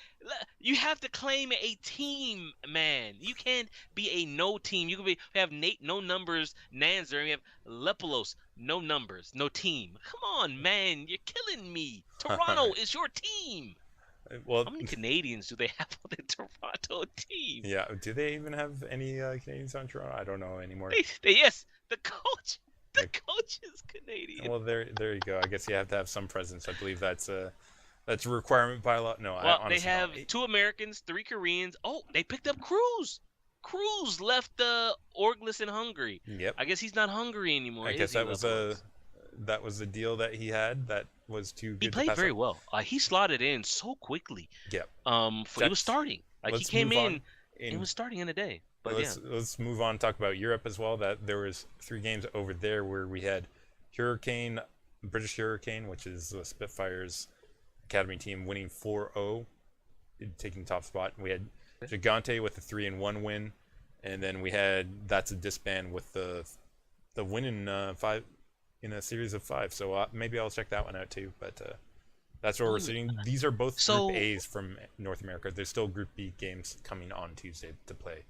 You have to claim a team, man. You can't be a no team. You can have Nate, no numbers, Nanzer, and you have Lepelos, no numbers, no team. Come on, man, you're killing me. Toronto is your team. Well, how many Canadians do they have on the Toronto team? Yeah, do they even have any Canadians on Toronto? I don't know anymore. Yes, the coach. The coach is Canadian. Well, there you go. I guess you have to have some presence. I believe that's a requirement by law. No, I Well, they honestly have don't. 2 Americans, 3 Koreans. Oh, they picked up Cruz. Cruz left Orglis in Hungary. Yep. I guess he's not hungry anymore. I guess that was the deal that he had. That was too good. He played very well. He slotted in so quickly. Yep. He was starting. Like he came in and was starting in a day. But let's move on and talk about Europe as well. That there was 3 games over there where we had British Hurricane, which is the Spitfires academy team, winning 4-0, taking top spot. We had Gigante with a 3-1 win, and then we had That's a Disband with the win in 5 in a series of 5. So maybe I'll check that one out too. But that's where we're sitting. These are both Group A's from North America. There's still Group B games coming on Tuesday to play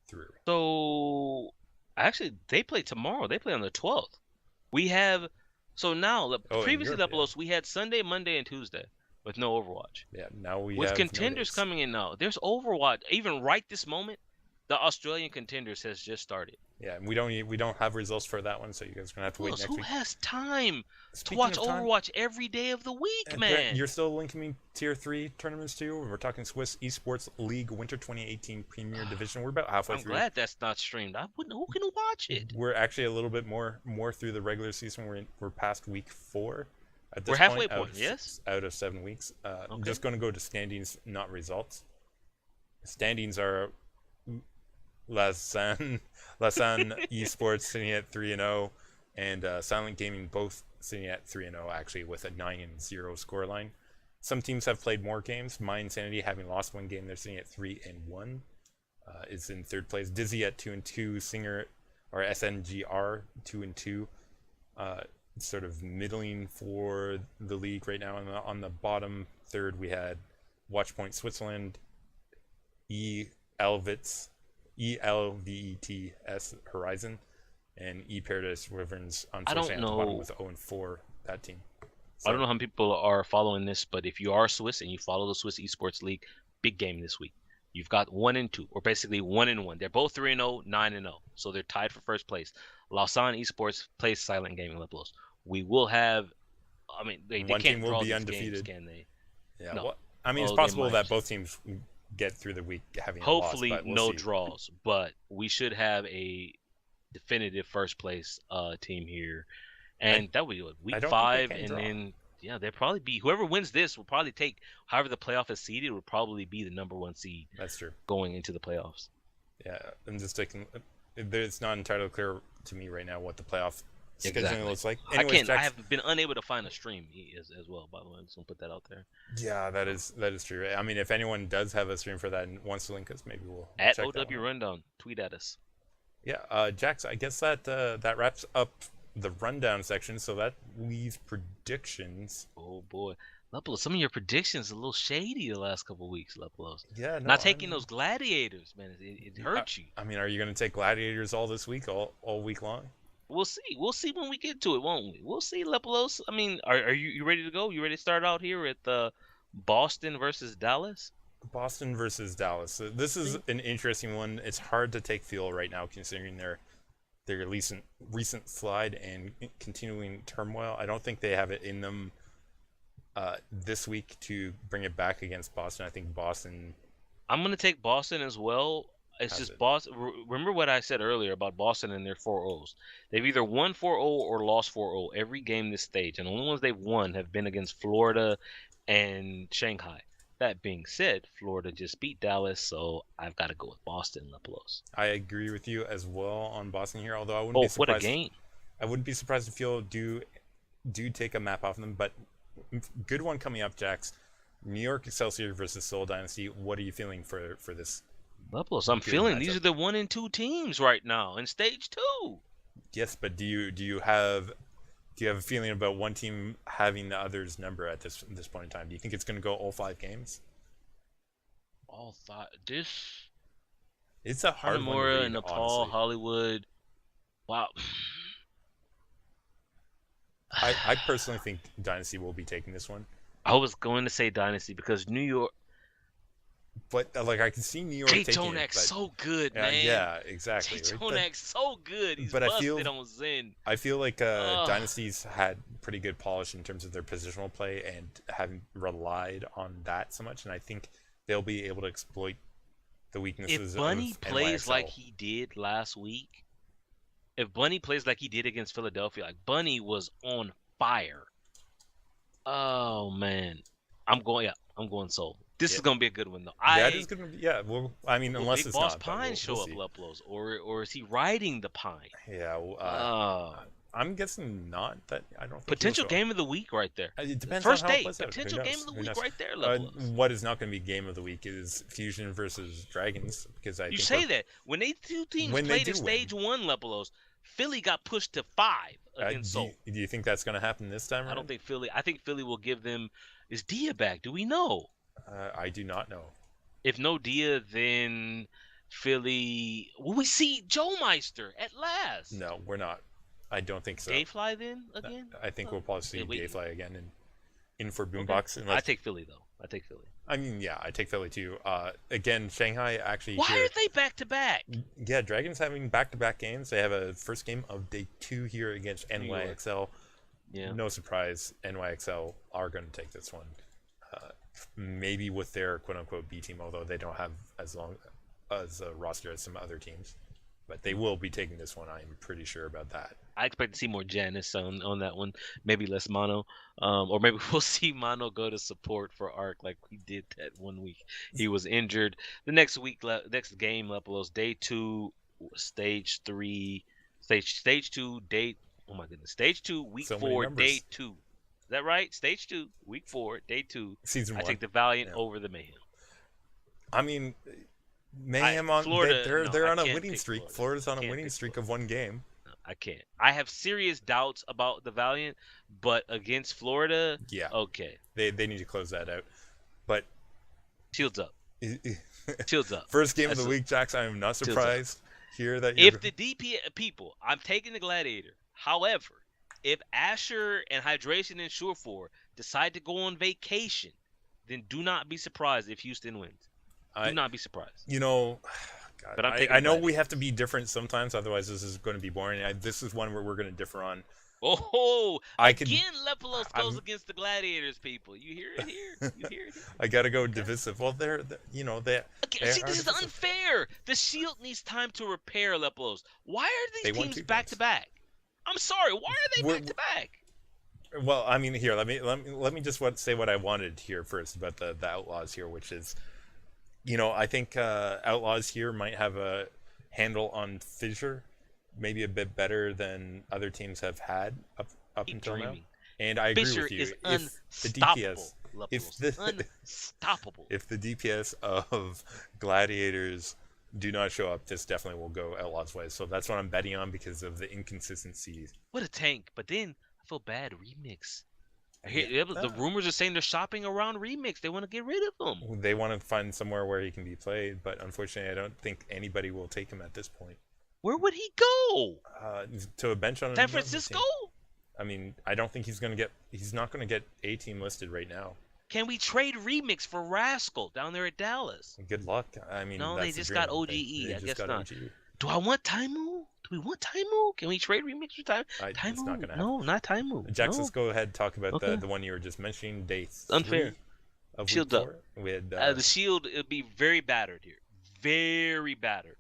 through. So actually, they play tomorrow. They play on the 12th. We have previously Lepelos, we had Sunday, Monday, and Tuesday with no Overwatch. Yeah, now we with have Contenders coming in now. There's Overwatch. Even right this moment, the Australian Contenders has just started. Yeah, and we don't have results for that one, so you guys are gonna have to wait next week. Who has time to watch Overwatch every day of the week, man? Brett, you're still linking me Tier 3 tournaments too. We're talking Swiss Esports League Winter 2018 Premier Division. We're about halfway through. I'm glad that's not streamed. Who can watch it? We're actually a little bit more through the regular season. We're past week 4. At this we're halfway point. Yes. Out of 7 weeks. I'm just going to go to standings, not results. Standings are Lausanne Esports sitting at 3-0, and Silent Gaming both sitting at 3-0 actually, with a 9-0 scoreline. Some teams have played more games. My Insanity, having lost 1 game, they're sitting at 3-1. Is in 3rd place. Dizzy at 2-2. Singer or SNGR 2-2. Sort of middling for the league right now. On the bottom 3rd, we had Watchpoint Switzerland, ELVETS Horizon, and Paradise Wyverns unfortunately at the bottom with 0-4, that team. So, I don't know how many people are following this, but if you are Swiss and you follow the Swiss Esports League, big game this week. You've got 1 and 2, or basically 1 and 1. They're both 3-0, 9-0, so they're tied for first place. Lausanne Esports plays Silent Gaming Lepelos. We will have, I mean, they one can't team will draw be these undefeated. Games, can they? Yeah, no. Well, I mean, it's possible that both teams get through the week having hopefully a loss, but no draws, but we should have a definitive first place team here, and that would be week 5, and then they'll probably be whoever wins this will probably take however the playoff is seeded would probably be the number 1 seed. That's true. Going into the playoffs. Yeah, I'm just taking. It's not entirely clear to me right now what the playoff scheduling looks like. Anyways, I have been unable to find a stream as well. By the way, I'm just gonna put that out there. Yeah, that is true. I mean, if anyone does have a stream for that and wants to link us, maybe we'll at check OW Rundown. Tweet at us. Yeah, Jax. I guess that wraps up the rundown section. So that leaves predictions. Oh boy, Lepelos, some of your predictions are a little shady the last couple of weeks, Lepelos. Yeah, not taking those gladiators, man. It hurts you. I mean, are you gonna take gladiators all this week, all week long? We'll see. We'll see when we get to it, won't we? We'll see, Lepelos. I mean, are you ready to go? You ready to start out here at Boston versus Dallas? Boston versus Dallas. So this is an interesting one. It's hard to take feel right now considering their recent slide and continuing turmoil. I don't think they have it in them this week to bring it back against Boston. I think Boston. I'm gonna take Boston as well. It's just Boston. Remember what I said earlier about Boston and their 4-0s. They've either won 4-0 or lost 4-0 every game this stage, and the only ones they've won have been against Florida and Shanghai. That being said, Florida just beat Dallas, so I've got to go with Boston, Lepelos. I agree with you as well on Boston here, although I wouldn't be surprised. What a game! I wouldn't be surprised if you'll do take a map off them, but good one coming up, Jax. New York Excelsior versus Seoul Dynasty. What are you feeling for this? Lepelos, I'm feeling these are the 1 and 2 teams right now in stage 2. Yes, but do you have a feeling about one team having the other's number at this point in time? Do you think it's going to go all 5 games? It's a hard one to read, Nepal, honestly. Hollywood. Wow. I personally think Dynasty will be taking this one. I was going to say Dynasty because New York. But like I can see New York Jay taking it. Jonak's But so good, man. yeah, exactly. Jay Right? Jonak's so good. He's But busted on Zen. I feel like Ugh. Dynasties had pretty good polish in terms of their positional play and haven't relied on that so much, and I think they'll be able to exploit the weaknesses If Bunny of plays NYXL. like he did last week, if Bunny plays like he did against Philadelphia, like Bunny was on fire. Oh man, I'm going Soul. This is gonna be a good one though. That is gonna be Well, I mean, Will unless Big it's Boss not, but Pine we'll show see. up, Leplos, or is he riding the Pine? Yeah, I'm guessing not. That I don't think Potential game of the week right there. It depends First on how it date. plays out. Potential game of the Who week knows? right there, Leplos. What is not going to be game of the week is Fusion versus Dragons, because You say that when they two teams played in stage one, Leplos, Philly got pushed to 5 against Seoul. Do you think that's going to happen this time? I don't think Philly. I think Philly will give them. Is Dia back? Do we know? I do not know. If no Dia, then Philly. Will we see Joe Meister at last? No, we're not. I don't think so. Gayfly then again? I think we'll probably see Gayfly again and in for Boombox. Okay. I take Philly though. I take Philly. I mean, yeah, I take Philly too. Again, Shanghai actually. Why are they back to back? Yeah, Dragons having back-to-back games. They have a first game of day 2 here against NYXL. Yeah. No surprise, NYXL are going to take this one. Maybe with their quote-unquote B team, although they don't have as long as a roster as some other teams. But they will be taking this one. I'm pretty sure about that. I expect to see more Janice on that one. Maybe less Mono. Or maybe we'll see Mono go to support for Arc like we did that one week. He was injured. The next game, Lepelos, day 2, stage 3, stage 2, day. Oh my goodness, stage 2, week 4, day 2. Is that right? Stage 2, week 4, day 2. Season 1. I take the Valiant over the Mayhem. I mean, Mayhem on Florida. They're on a winning streak. Florida's on a winning streak of 1 game. No, I can't. I have serious doubts about the Valiant, but against Florida, yeah, okay. They need to close that out. But shields up. Shields up. First game of the week, Jax. I am not surprised here that if the DP people, I'm taking the Gladiator. However, if Asher and Hydration and Surefour decide to go on vacation, then do not be surprised if Houston wins. Do not be surprised. You know, God, but I know we have to be different sometimes, otherwise this is going to be boring. This is one where we're going to differ on. Oh, again, Lepelos goes against the Gladiators, people. You hear it here. You hear it here. I got to go divisive. Well, they're see, this is unfair. The Shield needs time to repair, Lepelos. Why are these teams back to back? I'm sorry. Why are they back to back? Well, I mean, here, let me just say what I wanted here first about the Outlaws here, which is, I think Outlaws here might have a handle on Fissure, maybe a bit better than other teams have had up until now. And I agree with you. Unstoppable. If the DPS of Gladiators do not show up, this definitely will go Outlaws' way. So that's what I'm betting on because of the inconsistencies. What a tank! But then I feel bad. Remix. The rumors are saying they're shopping around Remix. They want to get rid of him. They want to find somewhere where he can be played, but unfortunately, I don't think anybody will take him at this point. Where would he go? To a bench on San Francisco? I mean, I don't think he's not going to get A team listed right now. Can we trade Remix for Rascal down there at Dallas? Good luck. I mean, no, they just got OGE. I guess not. OGE. Do I want Taimu? Do we want Taimu? Can we trade Remix for Taimu? It's not gonna happen. No, not Taimu. Jax, let's go ahead and talk about the one you were just mentioning. Day 3 unfair. Of Shield up. With, the Shield will be very battered here. Very battered.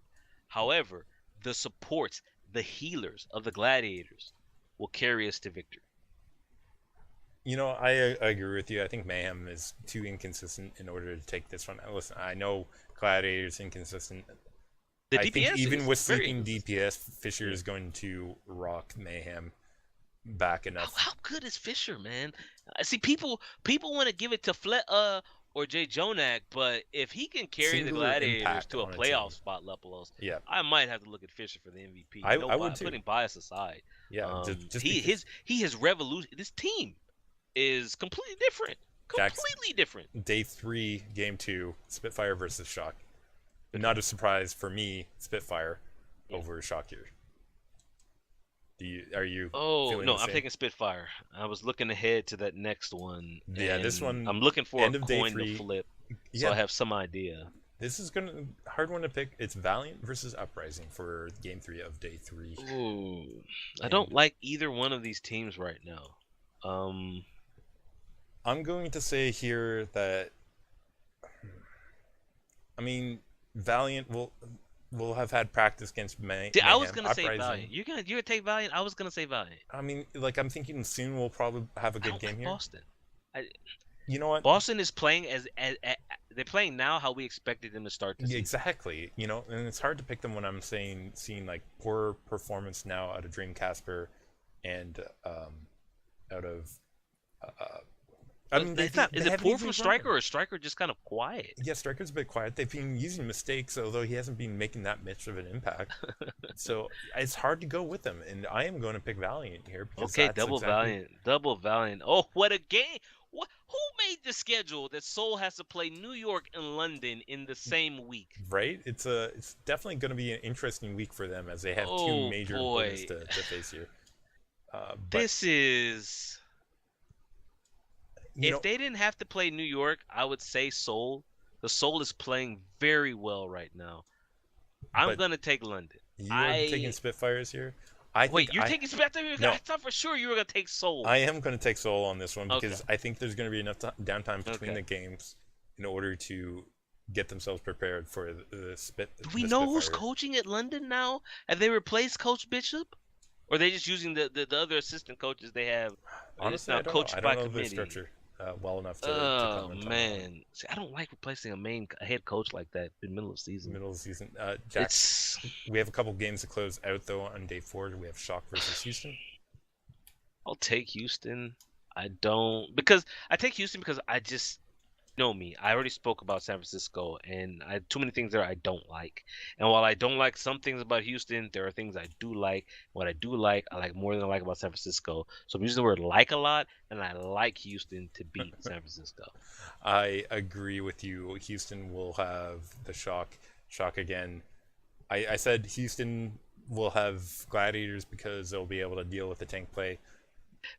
However, the supports, the healers of the Gladiators will carry us to victory. I agree with you. I think Mayhem is too inconsistent in order to take this one. Listen, I know Gladiator's inconsistent. I think even with sleeping DPS, Fissure is going to rock Mayhem back enough. How good is Fissure, man? See, people want to give it to Fleta or Jay Jonak, but if he can carry the Gladiators to a playoff spot, Lepelos, I might have to look at Fissure for the MVP. I would too. Putting bias aside, he has revolution. This team is completely different. Completely different. Day 3, game 2, Spitfire versus Shock. Not a surprise for me, Spitfire over Shock here. Are you? Oh no, I'm taking Spitfire. I was looking ahead to that next one. Yeah, this one. I'm looking for a coin to flip. so I Yeah, have some idea. this is gonna hard one to pick. It's Valiant versus Uprising for Game 3 of Day 3, Ooh, I don't and like either one of these teams right now. Um, I'm going to say here that I mean Valiant will have had practice against see, I was Mayhem. gonna say Uprising. Valiant. You're gonna take Valiant. I was gonna say Valiant. I mean, like I'm thinking soon we'll probably have a I good don't game like here. Boston. I, You know what? Boston is playing as they're playing now how we expected them to start the Yeah, season. exactly. And it's hard to pick them when I'm seeing like poor performance now out of Dream Casper and out of I mean It's not. they Is it haven't poor even from run Striker or is Striker just kind of quiet? Yeah, Striker's a bit quiet. They've been using mistakes, although he hasn't been making that much of an impact. So it's hard to go with them, and I am going to pick Valiant here because Okay, that's double exactly Valiant, double Valiant. Oh, what a game! What? Who made the schedule that Seoul has to play New York and London in the same week? right. It's definitely going to be an interesting week for them as they have two Oh major opponents boy, to face here. But this is. you If know, they didn't have to play New York, I would say Seoul. The Seoul is playing very well right now. I'm but gonna take London. you are taking I Spitfires here. I think wait. You're taking Spectre? no, I thought for sure you were gonna take Seoul. I am going to take Soul on this one Okay. because I think there's going to be enough downtime between Okay. the games in order to get themselves prepared for Do we the know who's Spitfires. coaching at London now? Have they replaced Coach Bishop? Or are they just using the other assistant coaches they have? Or it's Honestly, now I don't know. coached I by don't know their committee? structure well enough to Oh comment on that one. man, see, I don't like replacing a head coach like that in the middle of season. Middle of the season. Jax, It's we have a couple games to close out though on day 4. We have Shock versus Houston. I'll take Houston. I don't because I take Houston because I just know me. I already spoke about San Francisco, and I too many things there I don't like. And while I don't like some things about Houston, there are things I do like. What I do like, I like more than I like about San Francisco. So I'm using the word like a lot, and I like Houston to beat San Francisco. I agree with you. Houston will have the shock again. I said Houston will have Gladiators because they'll be able to deal with the tank play.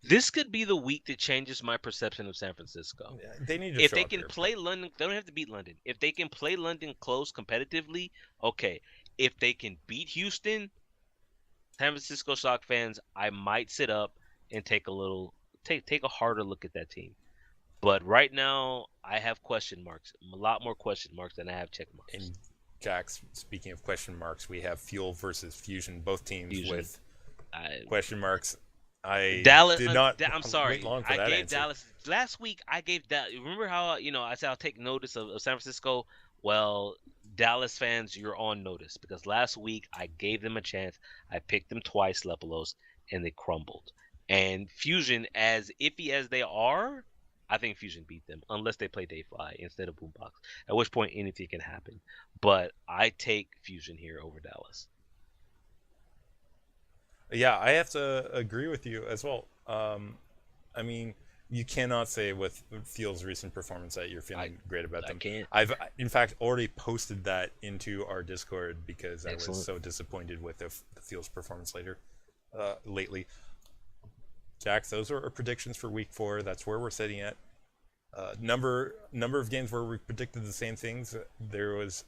This could be the week that changes my perception of San Francisco. They need to If show they up can here. play London, they don't have to beat London. If they can play London close competitively, okay. If they can beat Houston, San Francisco Shock fans, I might sit up and take a harder look at that team. But right now, I have question marks, a lot more question marks than I have check marks. And Jax, speaking of question marks, we have Fuel versus Fusion, both teams Fusion. with question marks. I Dallas. did not. I'm sorry. Wait long for I that gave answer. Dallas last week. I gave that. Remember how I said I'll take notice of San Francisco. Well, Dallas fans, you're on notice because last week I gave them a chance. I picked them twice, Lepelos, and they crumbled. And Fusion, as iffy as they are, I think Fusion beat them unless they play Dayfly instead of Boombox. At which point anything can happen. But I take Fusion here over Dallas. Yeah, I have to agree with you as well. I mean, you cannot say with Fuel's recent performance that you're feeling great about them. I can't. I've, in fact, already posted that into our Discord because I Excellent. was so disappointed with the Fuel's performance lately. Jax, those are our predictions for Week 4. That's where we're sitting at. Number of games where we predicted the same things. There was,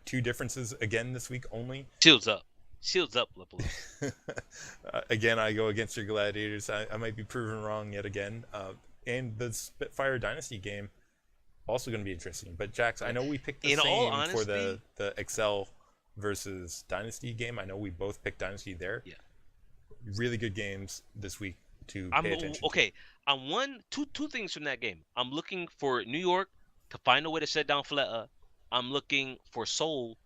2 differences again this week only? Shields up. Shields up, Lepelos. Again, I go against your Gladiators. I might be proven wrong yet again. And the Spitfire Dynasty game also going to be interesting. But Jax, I know we picked the same for the Excel versus Dynasty game. I know we both picked Dynasty there. Yeah. Really good games this week to pay attention okay. I'm two things from that game. I'm looking for New York to find a way to shut down Fleta. I'm looking for Seoul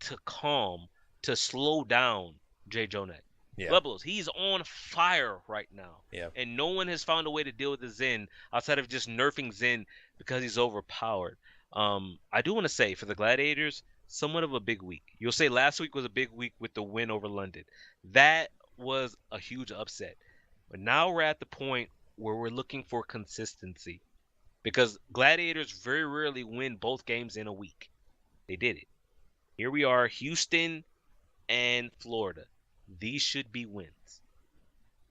to slow down Jay Jonak. Yeah. Lebelos, he's on fire right now. Yeah. And no one has found a way to deal with the Zen outside of just nerfing Zen because he's overpowered. I do want to say for the Gladiators, somewhat of a big week. You'll say last week was a big week with the win over London. That was a huge upset. But now we're at the point where we're looking for consistency. Because Gladiators very rarely win both games in a week. They did it. Here we are, Houston and Florida. These should be wins.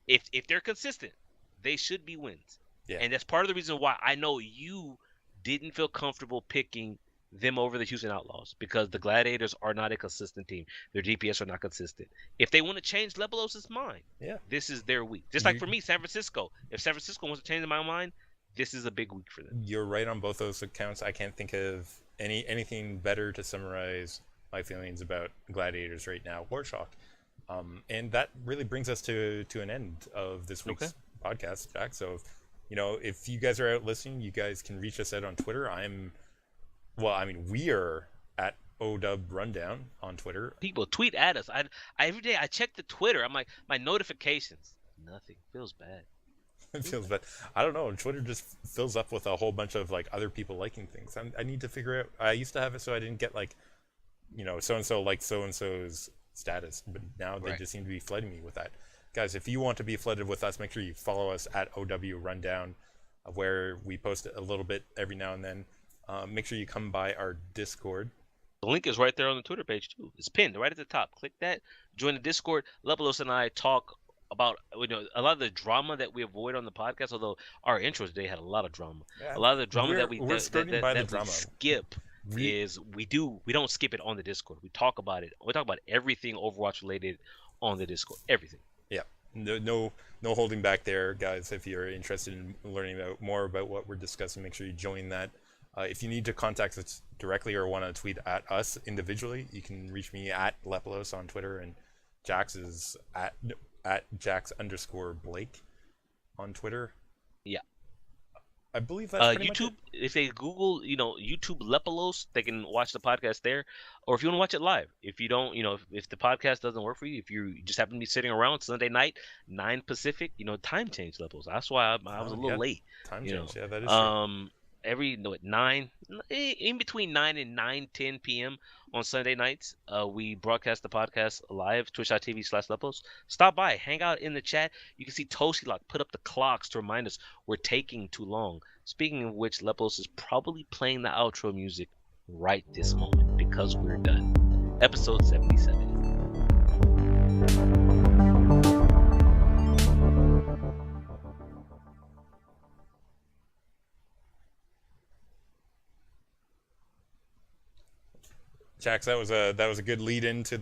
If they're consistent, they should be wins. Yeah. And that's part of the reason why I know you didn't feel comfortable picking them over the Houston Outlaws because the Gladiators are not a consistent team. Their DPS are not consistent. If they want to change Lepelos' mind, this is their week. Just like for me, San Francisco. If San Francisco wants to change my mind, this is a big week for them. You're right on both those accounts. I can't think of anything better to summarize my feelings about Gladiators right now. Warshock. And that really brings us to an end of this week's podcast, Jack. So, if you guys are out listening, you guys can reach us out on Twitter. We are at OW Rundown on Twitter. People tweet at us. Every day I check the Twitter. I'm like, my notifications. Nothing. Feels bad. It feels bad. I don't know. Twitter just fills up with a whole bunch of other people liking things. I need to figure out. I used to have it so I didn't get so and so liked so and so's status, but now they just seem to be flooding me with that. Guys, if you want to be flooded with us, make sure you follow us at OW Rundown, where we post a little bit every now and then. Make sure you come by our Discord. The link is right there on the Twitter page too. It's pinned right at the top. Click that. Join the Discord. Lepelos and I talk about a lot of the drama that we avoid on the podcast. Although our intro today had a lot of drama. Yeah, a lot of the drama that we skip is we don't skip it on the Discord. We talk about it. We talk about everything Overwatch related on the Discord. Everything. Yeah. No holding back there, guys. If you're interested in learning more about what we're discussing, make sure you join that. If you need to contact us directly or want to tweet at us individually, you can reach me at Lepelos on Twitter, and Jax is at Jax_Blake on Twitter. Yeah. I believe that's pretty YouTube. Much it. If they Google, YouTube Lepelos, they can watch the podcast there. Or if you want to watch it live, if you don't, if the podcast doesn't work for you, if you just happen to be sitting around Sunday night, 9 Pacific, time change Lepelos. That's why I was a little late. Time change, yeah, that is true. At 9, in between 9 and 9:10 p.m. on Sunday nights, we broadcast the podcast live, twitch.tv/Lepelos. Stop by, hang out in the chat. You can see Toasty Lock put up the clocks to remind us we're taking too long. Speaking of which, Lepelos is probably playing the outro music right this moment because we're done. Episode 77. Jax, that was a good lead into the